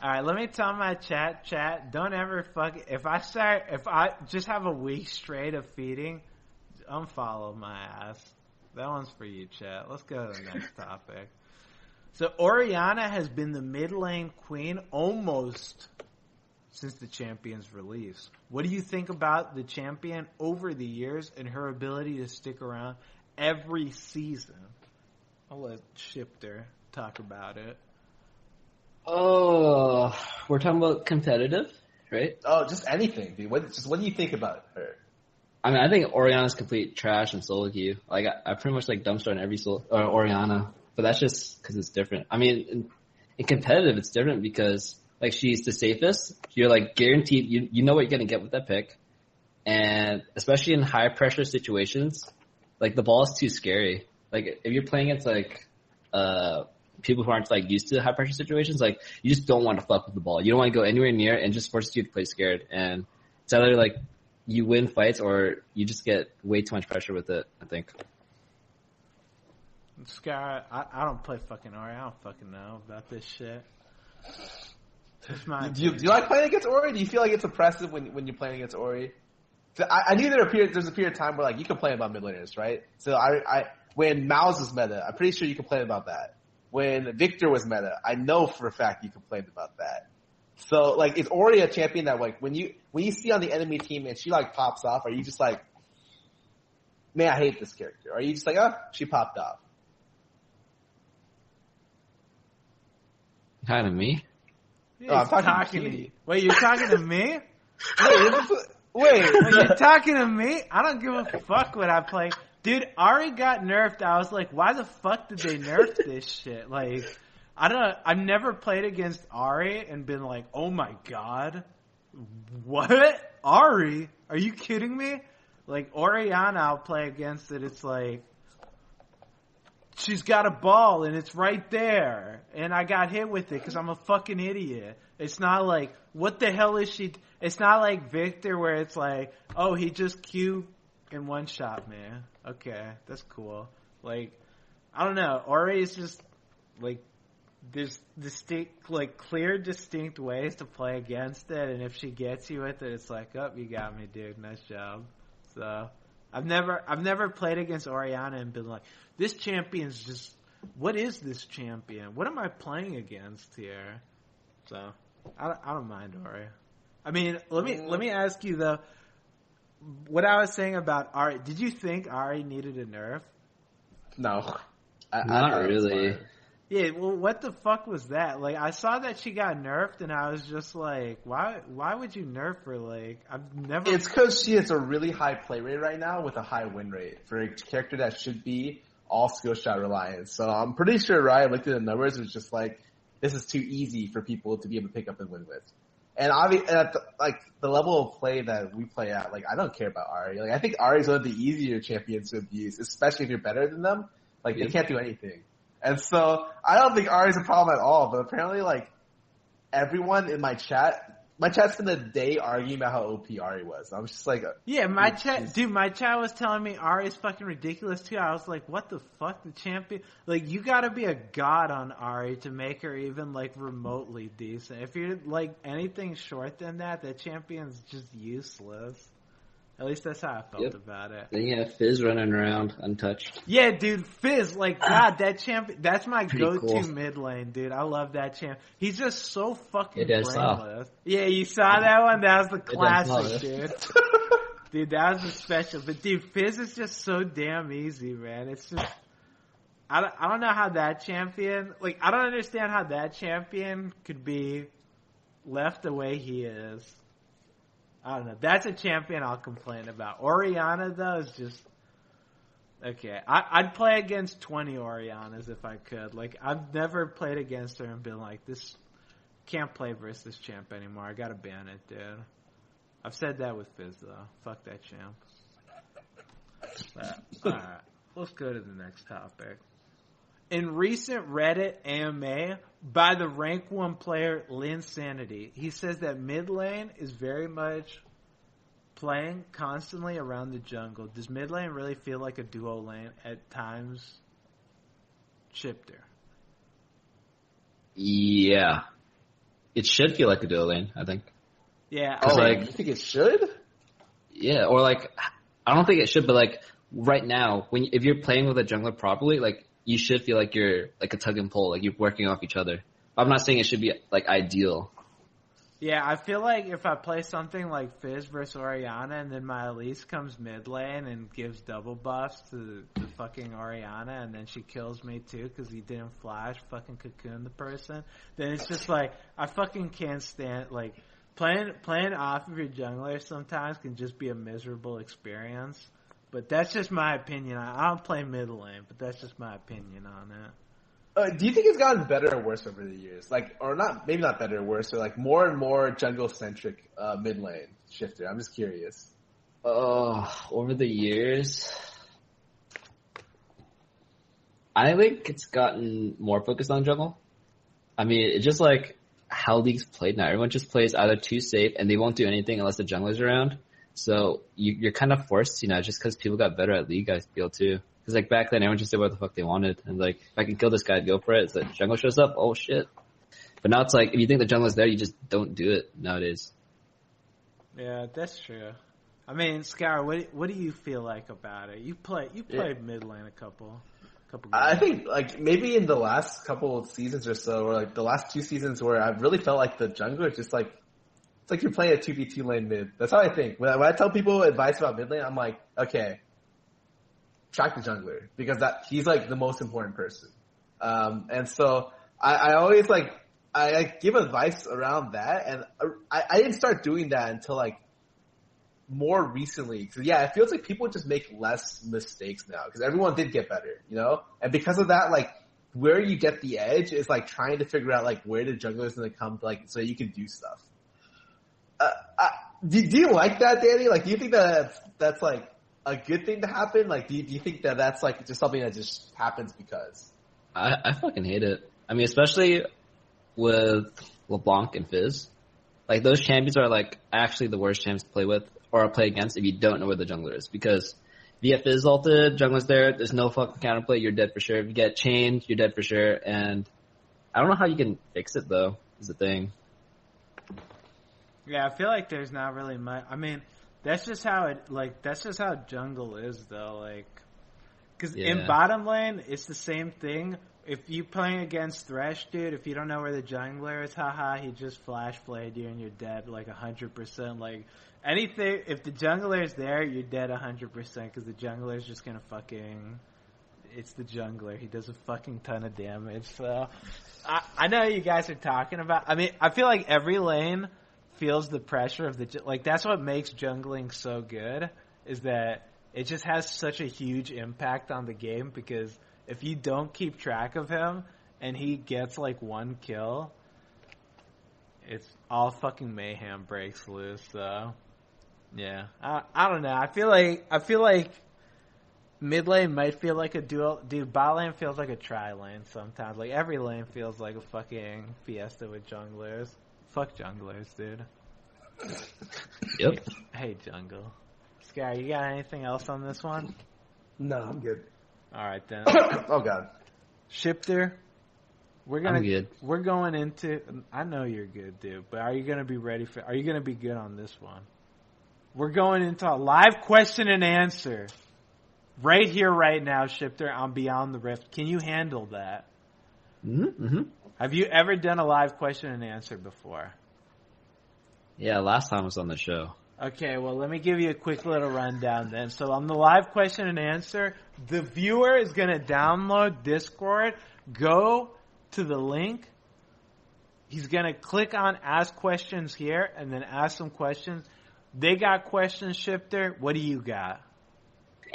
All right, let me tell my chat, don't ever if I just have a week straight of feeding, unfollow my ass. That one's for you, chat. Let's go to the next topic. So Orianna has been the mid lane queen almost since the champion's release. What do you think about the champion over the years and her ability to stick around every season? I'll let Shiphtur talk about it. Oh, we're talking about competitive, right? Oh, just anything, dude. What do you think about her? I mean, I think Oriana's complete trash in solo queue. Like, I pretty much like dumpster on every Oriana, but that's just because it's different. I mean, in competitive, it's different because like she's the safest. You're like guaranteed. You know what you're gonna get with that pick, and especially in high pressure situations, like the ball is too scary. Like if you're playing against like people who aren't like used to high pressure situations, like you just don't want to fuck with the ball. You don't want to go anywhere near and just forces you to play scared. And it's either like you win fights or you just get way too much pressure with it, I think. Sky, I don't play fucking Ori. I don't fucking know about this shit. Do you like playing against Ori? Do you feel like it's oppressive when you're playing against Ori? So I knew there's a period of time where like you complain about mid laners, right? So when Mouse was meta, I'm pretty sure you complained about that. When Victor was meta, I know for a fact you complained about that. So like, is Ori a champion that like when you see on the enemy team and she like pops off, are you just like, man, I hate this character? Or are you just like, oh, she popped off? Kind of me. Yeah, I'm talking to you. Wait, you're talking to me? Wait, you're talking to me? I don't give a fuck what I play. Dude, Ari got nerfed. I was like, why the fuck did they nerf this shit? Like, I've never played against Ari and been like, oh my god, what? Ari? Are you kidding me? Like, Orianna, I'll play against it. It's like, she's got a ball and it's right there. And I got hit with it because I'm a fucking idiot. It's not like, what the hell is she? It's not like Victor where it's like, oh, he just Q in one shot, man. Okay, that's cool. Like, I don't know. Ori is just, like, there's distinct, like, clear, distinct ways to play against it. And if she gets you with it, it's like, oh, you got me, dude. Nice job. So, I've never played against Orianna and been like, this champion's just, what is this champion? What am I playing against here? So, I don't mind Ori. I mean, let me ask you though, what I was saying about Ari, did you think Ari needed a nerf? No. Not really. Yeah, well, what the fuck was that? Like, I saw that she got nerfed, and I was just like, why would you nerf her? Like, I've never... It's because she has a really high play rate right now with a high win rate for a character that should be all skill shot reliant. So I'm pretty sure Riot looked at the numbers and was just like, this is too easy for people to be able to pick up and win with. And at the level of play that we play at, like, I don't care about Ari. Like, I think Ari's one of the easier champions to abuse, especially if you're better than them. Like, they can't do anything. And so, I don't think Ari's a problem at all, but apparently, like, everyone in my chat spent a day arguing about how OP Ari was. I was just like... Yeah, my chat was telling me Ari's fucking ridiculous too. I was like, what the fuck? The champion? Like, you gotta be a god on Ari to make her even, like, remotely decent. If you're, like, anything short than that, that champion's just useless. At least that's how I felt about it. Then you have Fizz running around untouched. Yeah, dude, Fizz, like, God, that champion, that's my go-to cool. mid lane, dude. I love that champ. He's just so fucking brainless. Yeah, you saw that one? That was the classic, dude. Dude, that was the special. But, dude, Fizz is just so damn easy, man. It's just, I don't know how that champion, like, I don't understand how that champion could be left the way he is. I don't know. That's a champion I'll complain about. Orianna, though, is just... Okay. I'd play against 20 Oriannas if I could. Like, I've never played against her and been like, this... Can't play versus this champ anymore. I gotta ban it, dude. I've said that with Fizz, though. Fuck that champ. Alright. Let's go to the next topic. In recent Reddit AMA by the rank 1 player Linsanity, he says that mid lane is very much playing constantly around the jungle, does mid lane really feel like a duo lane at times? Shiphtur. Yeah. It should feel like a duo lane, I think. Yeah. Oh, like- you think it should? Yeah, or like, I don't think it should, but like, right now, if you're playing with a jungler properly, like, you should feel like you're like a tug and pull, like you're working off each other. I'm not saying it should be like ideal. Yeah, I feel like if I play something like Fizz versus Orianna and then my Elise comes mid lane and gives double buffs to the fucking Orianna and then she kills me too because he didn't flash fucking cocoon the person, then it's just like, I fucking can't stand, like, playing off of your jungler sometimes can just be a miserable experience. But that's just my opinion. I don't play mid lane, but that's just my opinion on it. Do you think it's gotten better or worse over the years? Like, or not, maybe not better or worse, or like more and more jungle-centric mid lane Shiphtur? I'm just curious. Over the years, I think it's gotten more focused on jungle. I mean, it's just like how League's played now. Everyone just plays either too safe and they won't do anything unless the jungler's around. So you're kind of forced, just because people got better at League, I feel too. Because like back then, everyone just did what the fuck they wanted, and like if I can kill this guy, I'd go for it. So the jungle shows up, oh shit. But now it's like if you think the jungle's there, you just don't do it nowadays. Yeah, that's true. I mean, Scar, what do you feel like about it? You played mid lane a couple games. I think like maybe in the last couple of seasons or so, or like the last 2 seasons, where I've really felt like the jungler is just like, it's like you're playing a 2v2 lane mid. That's how I think. When I tell people advice about mid lane, I'm like, okay, track the jungler, because he's like the most important person. And so I always like, I give advice around that, and I didn't start doing that until like more recently. Cause yeah, it feels like people just make less mistakes now because everyone did get better, and because of that, like where you get the edge is like trying to figure out like where the jungler is going to come, like, so you can do stuff. Do you like that, Danny? Like, do you think that that's like a good thing to happen? Like, do you think that that's like just something that just happens because? I fucking hate it. I mean, especially with LeBlanc and Fizz. Like, those champions are like actually the worst champions to play with or play against if you don't know where the jungler is. Because if you get Fizz ulted, jungler's there's no fucking counterplay, you're dead for sure. If you get chained, you're dead for sure. And I don't know how you can fix it though, is the thing. Yeah, I feel like there's not really much. I mean, that's just how jungle is, though. Like, because in bottom lane, it's the same thing. If you playing against Thresh, dude, if you don't know where the jungler is, haha, he just flash played you and you're dead like 100%. Like, anything, if the jungler is there, you're dead 100% because the jungler is just gonna fucking. It's the jungler. He does a fucking ton of damage. So, I know what you guys are talking about. I mean, I feel like every lane feels the pressure of that's what makes jungling so good, is that it just has such a huge impact on the game, because if you don't keep track of him and he gets like one kill, it's all fucking mayhem breaks loose. So yeah, I don't know. I feel like mid lane might feel like a dual. Dude, bot lane feels like a tri lane sometimes. Like every lane feels like a fucking fiesta with junglers. Fuck junglers, dude. Yep. Hey, jungle. Sky, you got anything else on this one? No, I'm good. All right then. Oh god. Shiphtur, I'm good. We're going into. I know you're good, dude. But are you gonna be ready for? Are you gonna be good on this one? We're going into a live question and answer, right here, right now, Shiphtur, on Beyond the Rift. Can you handle that? Mm-hmm. Have you ever done a live question and answer before? Yeah, last time I was on the show. Okay, well, let me give you a quick little rundown then. So on the live question and answer, the viewer is going to download Discord, go to the link. He's going to click on Ask Questions here and then ask some questions. They got questions, Shiphtur. What do you got?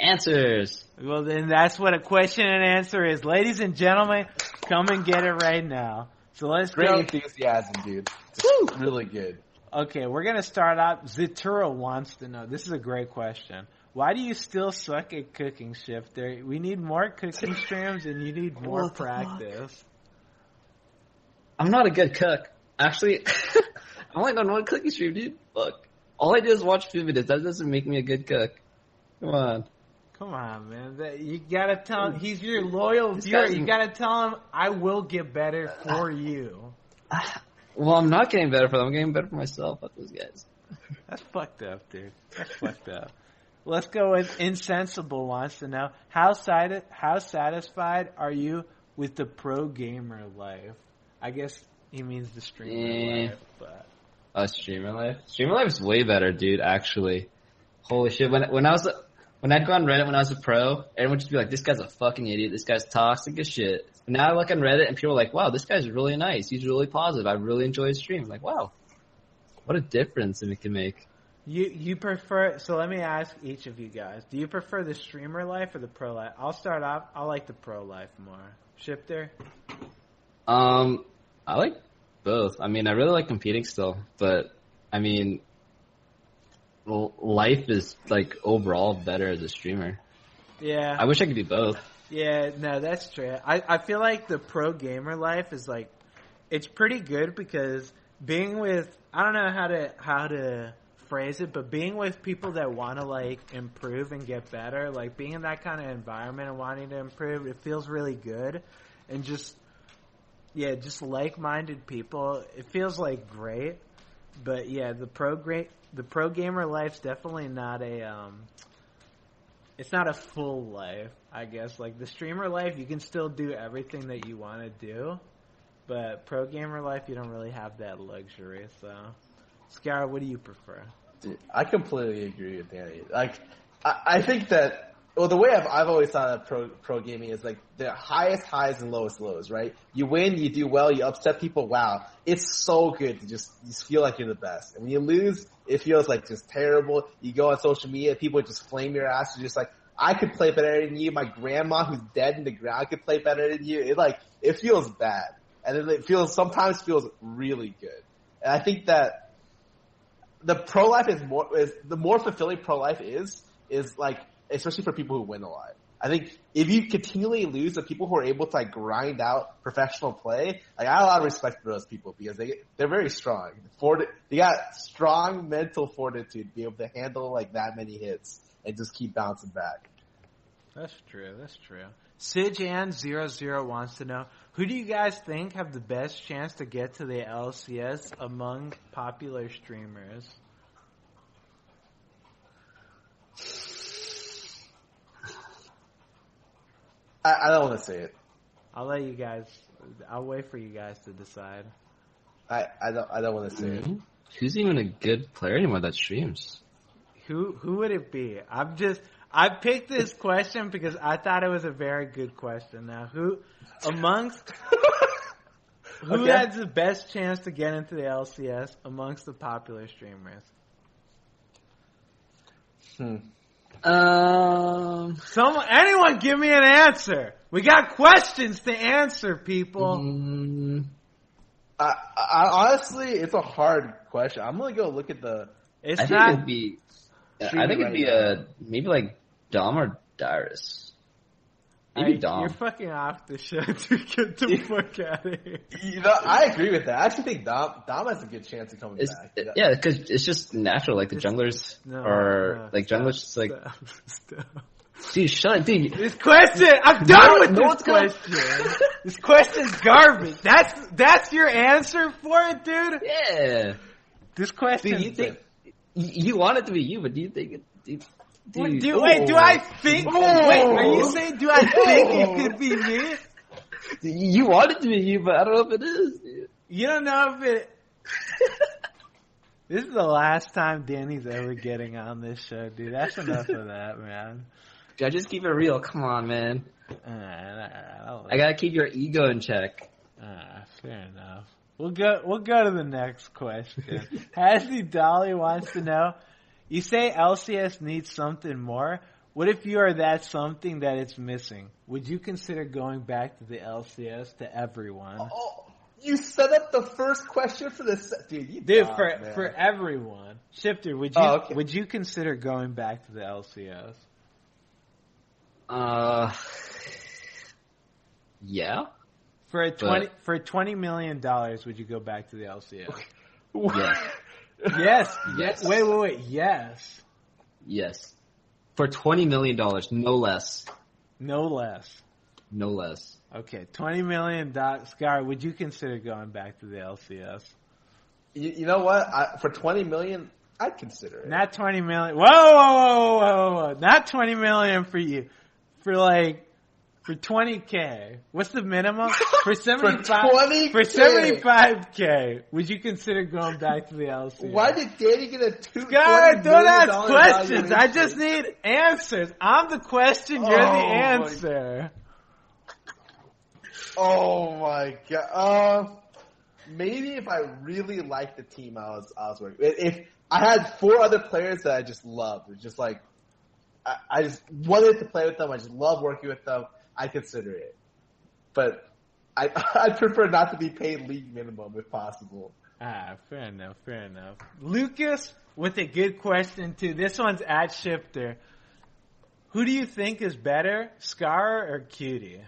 Answers. Well, then that's what a question and answer is. Ladies and gentlemen, come and get it right now. So let's Great go. enthusiasm, dude. Just really good. Okay, we're going to start out. Zatura wants to know. This is a great question. Why do you still suck at cooking, Shiphtur? We need more cooking streams and you need more practice. I'm not a good cook. Actually, I only done one cooking stream, dude. Fuck. All I do is watch food videos. That doesn't make me a good cook. Come on. Come on, man. You gotta tell him he's your loyal viewer. You gotta tell him I will get better for you. Well, I'm not getting better for them. I'm getting better for myself. Fuck those guys. That's fucked up, dude. That's fucked up. Let's go with Insensible wants to know how satisfied are you with the pro gamer life? I guess he means the streamer life, but Streamer life. Streamer life is way better, dude. Actually, holy shit. When I'd go on Reddit when I was a pro, everyone would just be like, "This guy's a fucking idiot. This guy's toxic as shit." But now I look on Reddit and people are like, "Wow, this guy's really nice. He's really positive. I really enjoy his stream." I'm like, wow, what a difference it can make. You prefer? So let me ask each of you guys: do you prefer the streamer life or the pro life? I'll start off. I like the pro life more. Shiphtur? I like both. I mean, I really like competing still, but I mean, life is like overall better as a streamer. Yeah. I wish I could do both. Yeah, no, that's true. I feel like the pro gamer life is like, it's pretty good because being with, I don't know how to phrase it, but being with people that want to like improve and get better, like being in that kind of environment and wanting to improve, it feels really good. And just like-minded people, it feels like great. But yeah, the pro gamer life's definitely not it's not a full life, I guess. Like the streamer life, you can still do everything that you want to do, but pro gamer life, you don't really have that luxury. So, Scar, what do you prefer? Dude, I completely agree with Danny. Like, I think that, well, the way I've always thought of pro gaming is like the highest highs and lowest lows, right? You win, you do well, you upset people. Wow, it's so good to just feel like you're the best. And when you lose, it feels like just terrible. You go on social media, people just flame your ass. You're just like, I could play better than you. My grandma who's dead in the ground could play better than you. It feels bad, and then sometimes feels really good. And I think that the pro life the more fulfilling pro life is like, especially for people who win a lot. I think if you continually lose, the people who are able to like grind out professional play, like I have a lot of respect for those people because they're very strong. They got strong mental fortitude to be able to handle like that many hits and just keep bouncing back. That's true. Sijan00 wants to know, who do you guys think have the best chance to get to the LCS among popular streamers? I don't want to say it. I'll wait for you guys to decide. I don't want to say it. Who's even a good player anymore that streams? Who would it be? I picked this question because I thought it was a very good question. Now, who has the best chance to get into the LCS amongst the popular streamers? Anyone give me an answer. We got questions to answer, people. I honestly, it's a hard question. I'm gonna go look at the. I think it'd be maybe like Dom or Dyrus. Maybe Dom. You're fucking off the show to get the fuck out of here. I agree with that. I actually think Dom has a good chance of coming back. Yeah, because it's just natural. Like the junglers junglers just like. Stop. Dude, shut up, dude. This question, I'm done with this question. This question's garbage. That's your answer for it, dude? Yeah. This question. Dude, you think you want it to be you, but do you think it? Dude. Do I think? Wait, are you saying do I think it could be me? You want it to be you, but I don't know if it is. Dude. You don't know if it. This is the last time Danny's ever getting on this show, dude. That's enough of that, man. Dude, I just keep it real. Come on, man. I gotta keep your ego in check. Fair enough. We'll go to the next question. Hasty Dolly wants to know, you say LCS needs something more. What if you are that something that it's missing? Would you consider going back to the LCS to everyone? Oh, you set up the first question for this, dude. For everyone. Shiphtur, would you consider going back to the LCS? Yeah. For $20 million, would you go back to the LCS? Yeah. Yes. Yes. Wait. Yes. Yes. For $20 million, no less. No less. No less. Okay, $20 million. Scar, would you consider going back to the LCS? You know what? For $20 million, I'd consider it. Not $20 million. Whoa. Not $20 million for you. For $20K. What's the minimum? For 20K. For $75K, would you consider going back to the LCS? Why did Danny get a Scar, $20 don't million ask questions. valuation? I just need answers. I'm the question. You're the answer. Oh my god. Maybe if I really liked the team I was working with. If I had 4 other players that I just loved. It's just like I just wanted to play with them. I just love working with them. I consider it. But I'd prefer not to be paid league minimum if possible. Fair enough. Lucas with a good question too. This one's at Shiphtur. Who do you think is better, Scar or Cutie?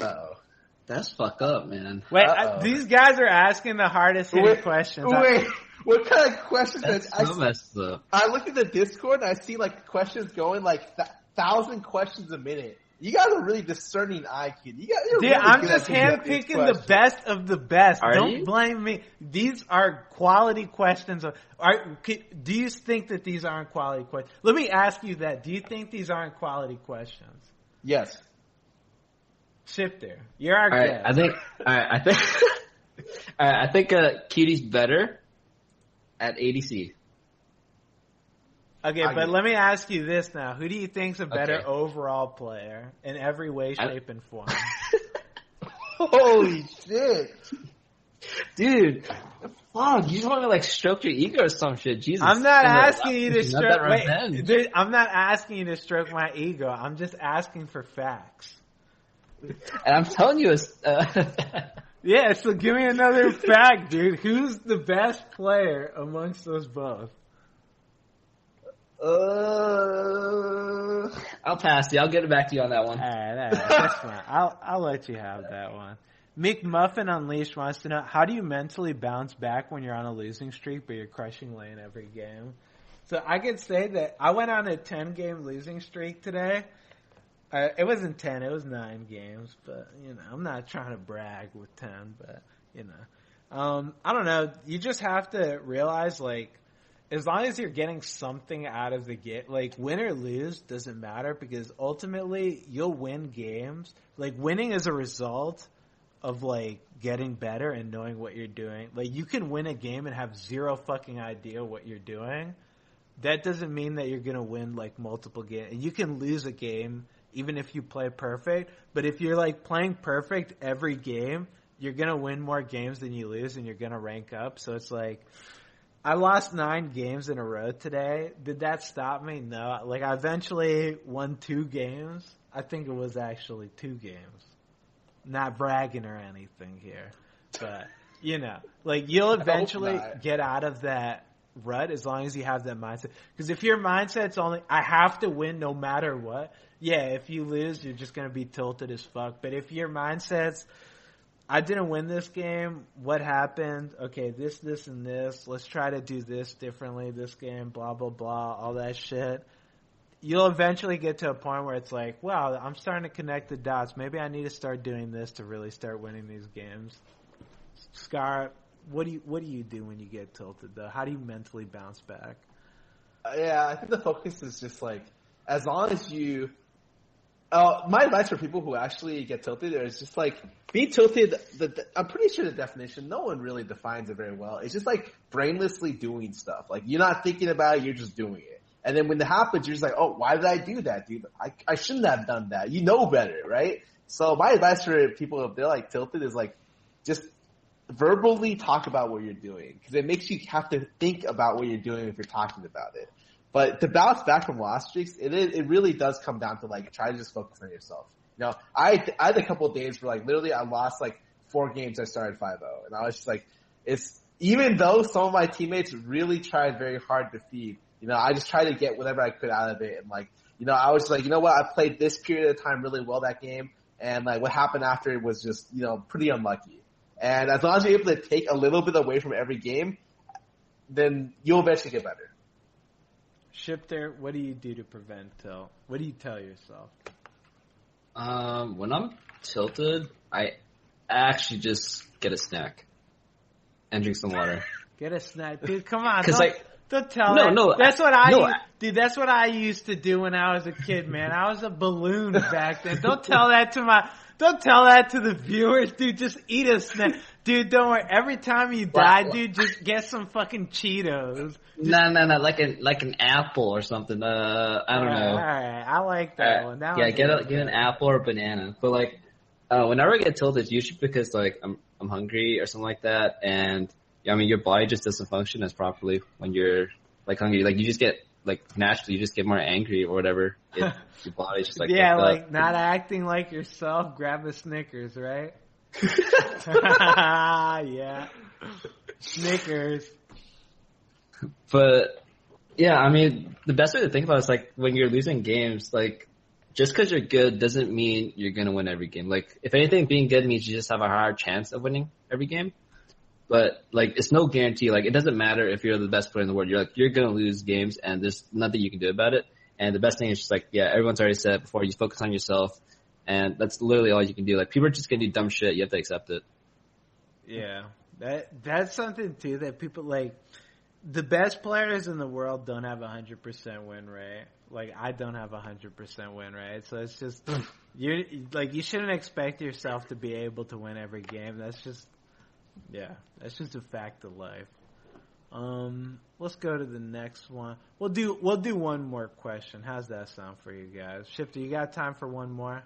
Uh-oh. That's fuck up, man. Wait, these guys are asking the hardest hitting questions. Wait, what kind of questions? That's so messed up. I look at the Discord and I see like questions going like 1,000 questions a minute. You guys are really discerning eye, kid. Dude, really I'm just handpicking the best of the best. Don't blame me. These are quality questions. Do you think that these aren't quality questions? Let me ask you that. Do you think these aren't quality questions? Yes. Shiphtur, you're our guest. I think Cutie's better at ADC. Okay, but let me ask you this now. Who do you think's a better overall player in every way, shape, and form? Holy shit. Dude, fuck, you just want to like stroke your ego or some shit. Jesus. I'm not asking you to stroke I'm not asking you to stroke my ego. I'm just asking for facts. And I'm telling you, yeah, so give me another fact, dude. Who's the best player amongst those both? I'll pass you. I'll get it back to you on that one. All right, that's fine. I'll let you have that one. McMuffin Unleashed wants to know, how do you mentally bounce back when you're on a losing streak but you're crushing lane every game? So I could say that I went on a 10-game losing streak today. It wasn't 10, it was 9 games, but, I'm not trying to brag with 10, but, I don't know. You just have to realize, as long as you're getting something out of the game, win or lose doesn't matter because ultimately you'll win games. Winning is a result of, getting better and knowing what you're doing. You can win a game and have zero fucking idea what you're doing. That doesn't mean that you're going to win, multiple games. And you can lose a game even if you play perfect. But if you're, playing perfect every game, you're going to win more games than you lose and you're going to rank up. So it's I lost 9 games in a row today. Did that stop me? No. I eventually won 2 games. I think it was actually 2 games. Not bragging or anything here. But, you'll eventually get out of that rut as long as you have that mindset. Because if your mindset's only, I have to win no matter what, yeah, if you lose, you're just going to be tilted as fuck. But if your mindset's, I didn't win this game, what happened? Okay, this, and this. Let's try to do this differently this game, blah, blah, blah, all that shit. You'll eventually get to a point where it's wow, I'm starting to connect the dots. Maybe I need to start doing this to really start winning these games. Scar, what do you do when you get tilted, though? How do you mentally bounce back? Yeah, I think the focus is just as long as you. My advice for people who actually get tilted is just being tilted. I'm pretty sure the definition, no one really defines it very well. It's just brainlessly doing stuff. You're not thinking about it, you're just doing it. And then when it happens, you're just oh, why did I do that, dude? I shouldn't have done that. You know better, right? So my advice for people if they're tilted is just verbally talk about what you're doing because it makes you have to think about what you're doing if you're talking about it. But to bounce back from loss streaks, it really does come down to try to just focus on yourself. I had a couple of days where literally I lost 4 games. I started 5-0, and I was just it's even though some of my teammates really tried very hard to feed. I just tried to get whatever I could out of it, and I was what, I played this period of time really well that game, and what happened after it was just pretty unlucky. And as long as you're able to take a little bit away from every game, then you'll eventually get better. Shiphtur, what do you do to prevent tilt? What do you tell yourself? When I'm tilted, I actually just get a snack and drink some water. Get a snack, dude. Come on, don't tell no, that. no. That's what dude. That's what I used to do when I was a kid, man. I was a balloon back then. Don't tell that to the viewers, dude. Just eat a snack, dude. Don't worry. Every time you die, dude, just get some fucking Cheetos. No, like an apple or something. I don't know. All right, I like that one. Get an apple or a banana. But like, whenever I get tilted, it's usually because like I'm hungry or something like that, and I mean your body just doesn't function as properly when you're like hungry. Like you just get like naturally, you just get more angry or whatever. Your body's just like like not acting like yourself. Grab a Snickers, right? Yeah, Snickers. But yeah, I mean, the best way to think about it is like when you're losing games, like just because you're good doesn't mean you're gonna win every game. Like if anything, being good means you just have a higher chance of winning every game. But like it's no guarantee. Like it doesn't matter if you're the best player in the world. You're gonna lose games, and there's nothing you can do about it. And the best thing is just like everyone's already said it before. You focus on yourself, and that's literally all you can do. Like people are just gonna do dumb shit. You have to accept it. Yeah, that's something too that people like. The best players in the world don't have 100% win rate. Like I don't have 100% win rate, so it's just you shouldn't expect yourself to be able to win every game. That's just a fact of life. Let's go to the next one. We'll do one more question. How's that sound for you guys? Shiphtur, you got time for one more?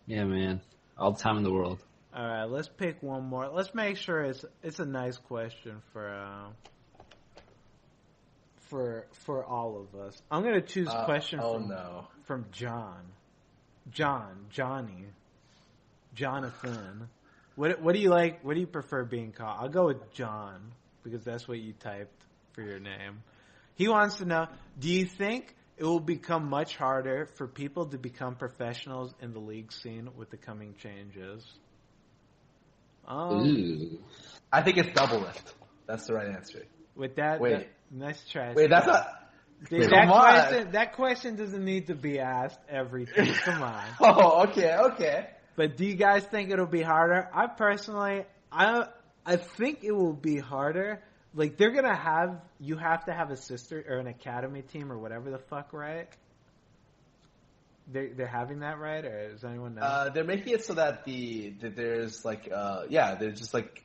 Yeah, man. All the time in the world. All right, let's pick one more. Let's make sure it's a nice question for all of us. I'm going to choose a question from Johnny. Jonathan. What do you like? What do you prefer being called? I'll go with John because that's what you typed for your name. He wants to know, do you think it will become much harder for people to become professionals in the league scene with the coming changes? I think it's double lift. That's the right answer. With that, nice try. Wait, that's not. Dude, that question doesn't need to be asked every time. Come on. Oh, okay. But do you guys think it'll be harder? I personally, I think it will be harder. Like you have to have a sister or an academy team or whatever the fuck, right? They're having that, right? Or does anyone know? They're making it so that there's like there's just like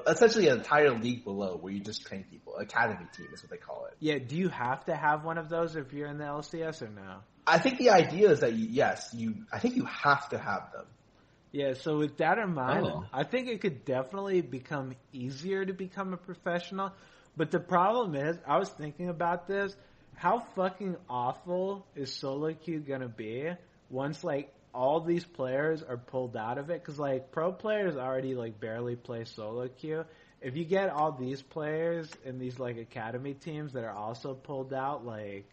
essentially an entire league below where you just train people. Academy team is what they call it. Yeah, do you have to have one of those if you're in the LCS or no? I think the idea is that I think you have to have them. Yeah, so with that in mind, I think it could definitely become easier to become a professional. But the problem is, I was thinking about this, how fucking awful is solo queue gonna be once like all these players are pulled out of it? Because like pro players already like barely play solo queue. If you get all these players in these like academy teams that are also pulled out, like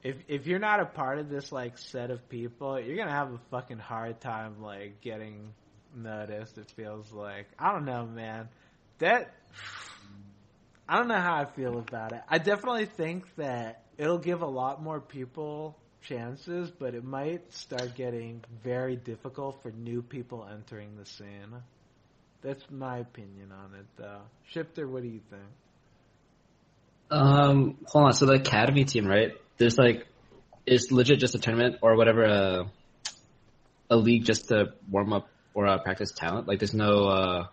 if you're not a part of this like set of people, you're gonna have a fucking hard time like getting noticed. It feels like, I don't know, man. I don't know how I feel about it. I definitely think that it'll give a lot more people chances, but it might start getting very difficult for new people entering the scene. That's my opinion on it, though. Shiphtur, what do you think? Hold on. So the academy team, right? There's like, it's legit just a tournament or whatever, a league just to warm up or practice talent. Like there's no.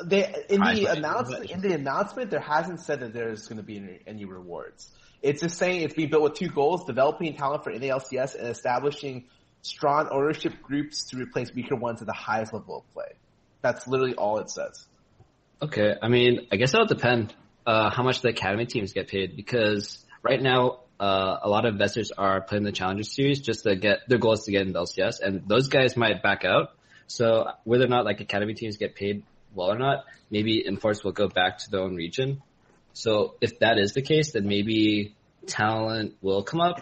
In the announcement, there hasn't said that there's going to be any rewards. It's just saying it's being built with two goals: developing talent for NALCS and establishing strong ownership groups to replace weaker ones at the highest level of play. That's literally all it says. Okay, I mean, I guess that'll depend how much the academy teams get paid, because right now a lot of investors are playing the Challenger Series just to get their goal is to get into LCS, and those guys might back out. So whether or not like academy teams get paid well or not, maybe Inforce will go back to their own region. So if that is the case, then maybe talent will come up,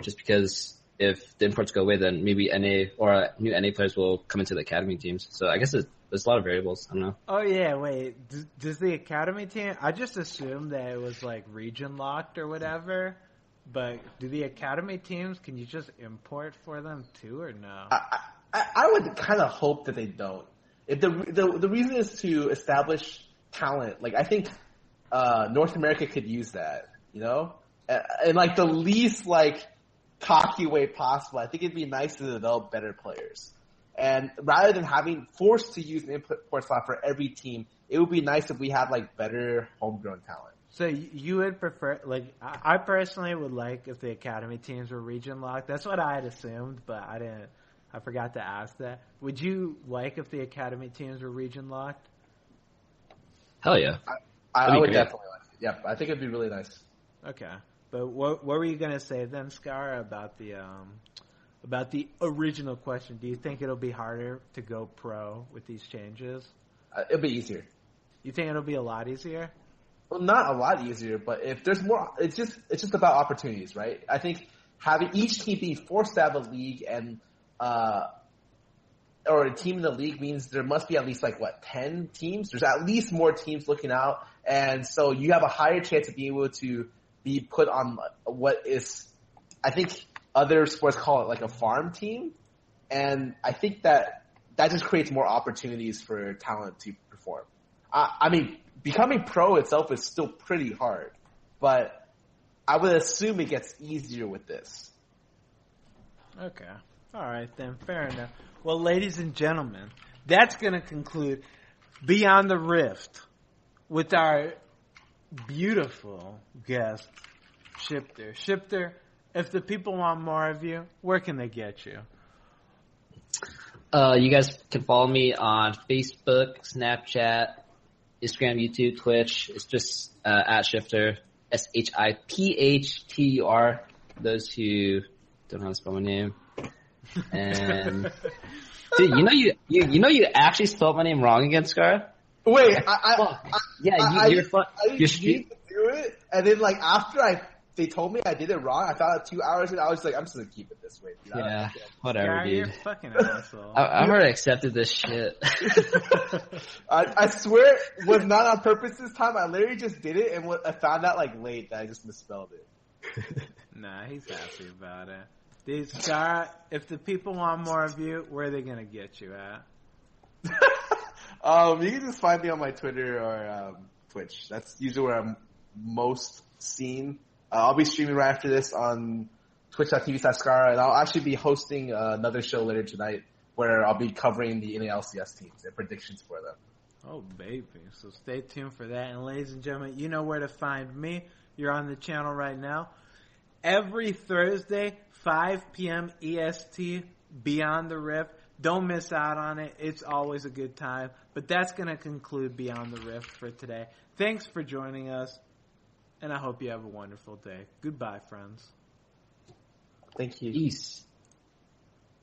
just because if the imports go away, then maybe NA or new NA players will come into the academy teams. So I guess there's a lot of variables. I don't know. Oh yeah, wait. Does the academy team? I just assumed that it was like region locked or whatever. But do the academy teams? Can you just import for them too, or no? I would kind of hope that they don't. If the reason is to establish talent, like I think North America could use that, you know, and like the least like cocky way possible. I think it'd be nice to develop better players, and rather than having forced to use an import slot for every team, it would be nice if we had like better homegrown talent. So you would prefer, like, I personally would like if the academy teams were region locked. That's what I had assumed, but I forgot to ask that. Would you like if the academy teams were region locked? Hell yeah. I would definitely like it. Yep, I think it'd be really nice. Okay. But what were you going to say then, Scar, about the original question? Do you think it'll be harder to go pro with these changes? It'll be easier. You think it'll be a lot easier? Well, not a lot easier, but if there's more, it's just about opportunities, right? I think having each team being forced to have a league and or a team in the league means there must be at least 10 teams. There's at least more teams looking out, and so you have a higher chance of being able to be put on what is, I think other sports call it like a farm team, and I think that just creates more opportunities for talent to perform. I mean, becoming pro itself is still pretty hard, but I would assume it gets easier with this. Okay. All right, then. Fair enough. Well, ladies and gentlemen, that's going to conclude Beyond the Rift with our beautiful guest, Shiphtur. Shiphtur, if the people want more of you, where can they get you? You guys can follow me on Facebook, Snapchat, Instagram, YouTube, Twitch. It's just at Shiphtur, Shiphtur. Those who don't know how to spell my name. And dude, you actually spelled my name wrong again, Scar. Wait, you're fun. You're to do it, and then after they told me I did it wrong, I found out 2 hours and I was like, I'm just gonna keep it this way. Dude. Yeah, whatever, dude. You're a fucking asshole. I've already accepted this shit. I swear it was not on purpose this time. I literally just did it, and I found out late that I just misspelled it. Nah, he's happy about it. Dude, Scar, if the people want more of you, where are they gonna get you at? You can just find me on my Twitter or Twitch. That's usually where I'm most seen. I'll be streaming right after this on twitch.tv/Scar, and I'll actually be hosting another show later tonight where I'll be covering the NALCS teams and predictions for them. Oh, baby. So stay tuned for that. And ladies and gentlemen, you know where to find me. You're on the channel right now. Every Thursday, 5 p.m. EST, Beyond the Rift. Don't miss out on it. It's always a good time. But that's going to conclude Beyond the Rift for today. Thanks for joining us, and I hope you have a wonderful day. Goodbye, friends. Thank you. Peace.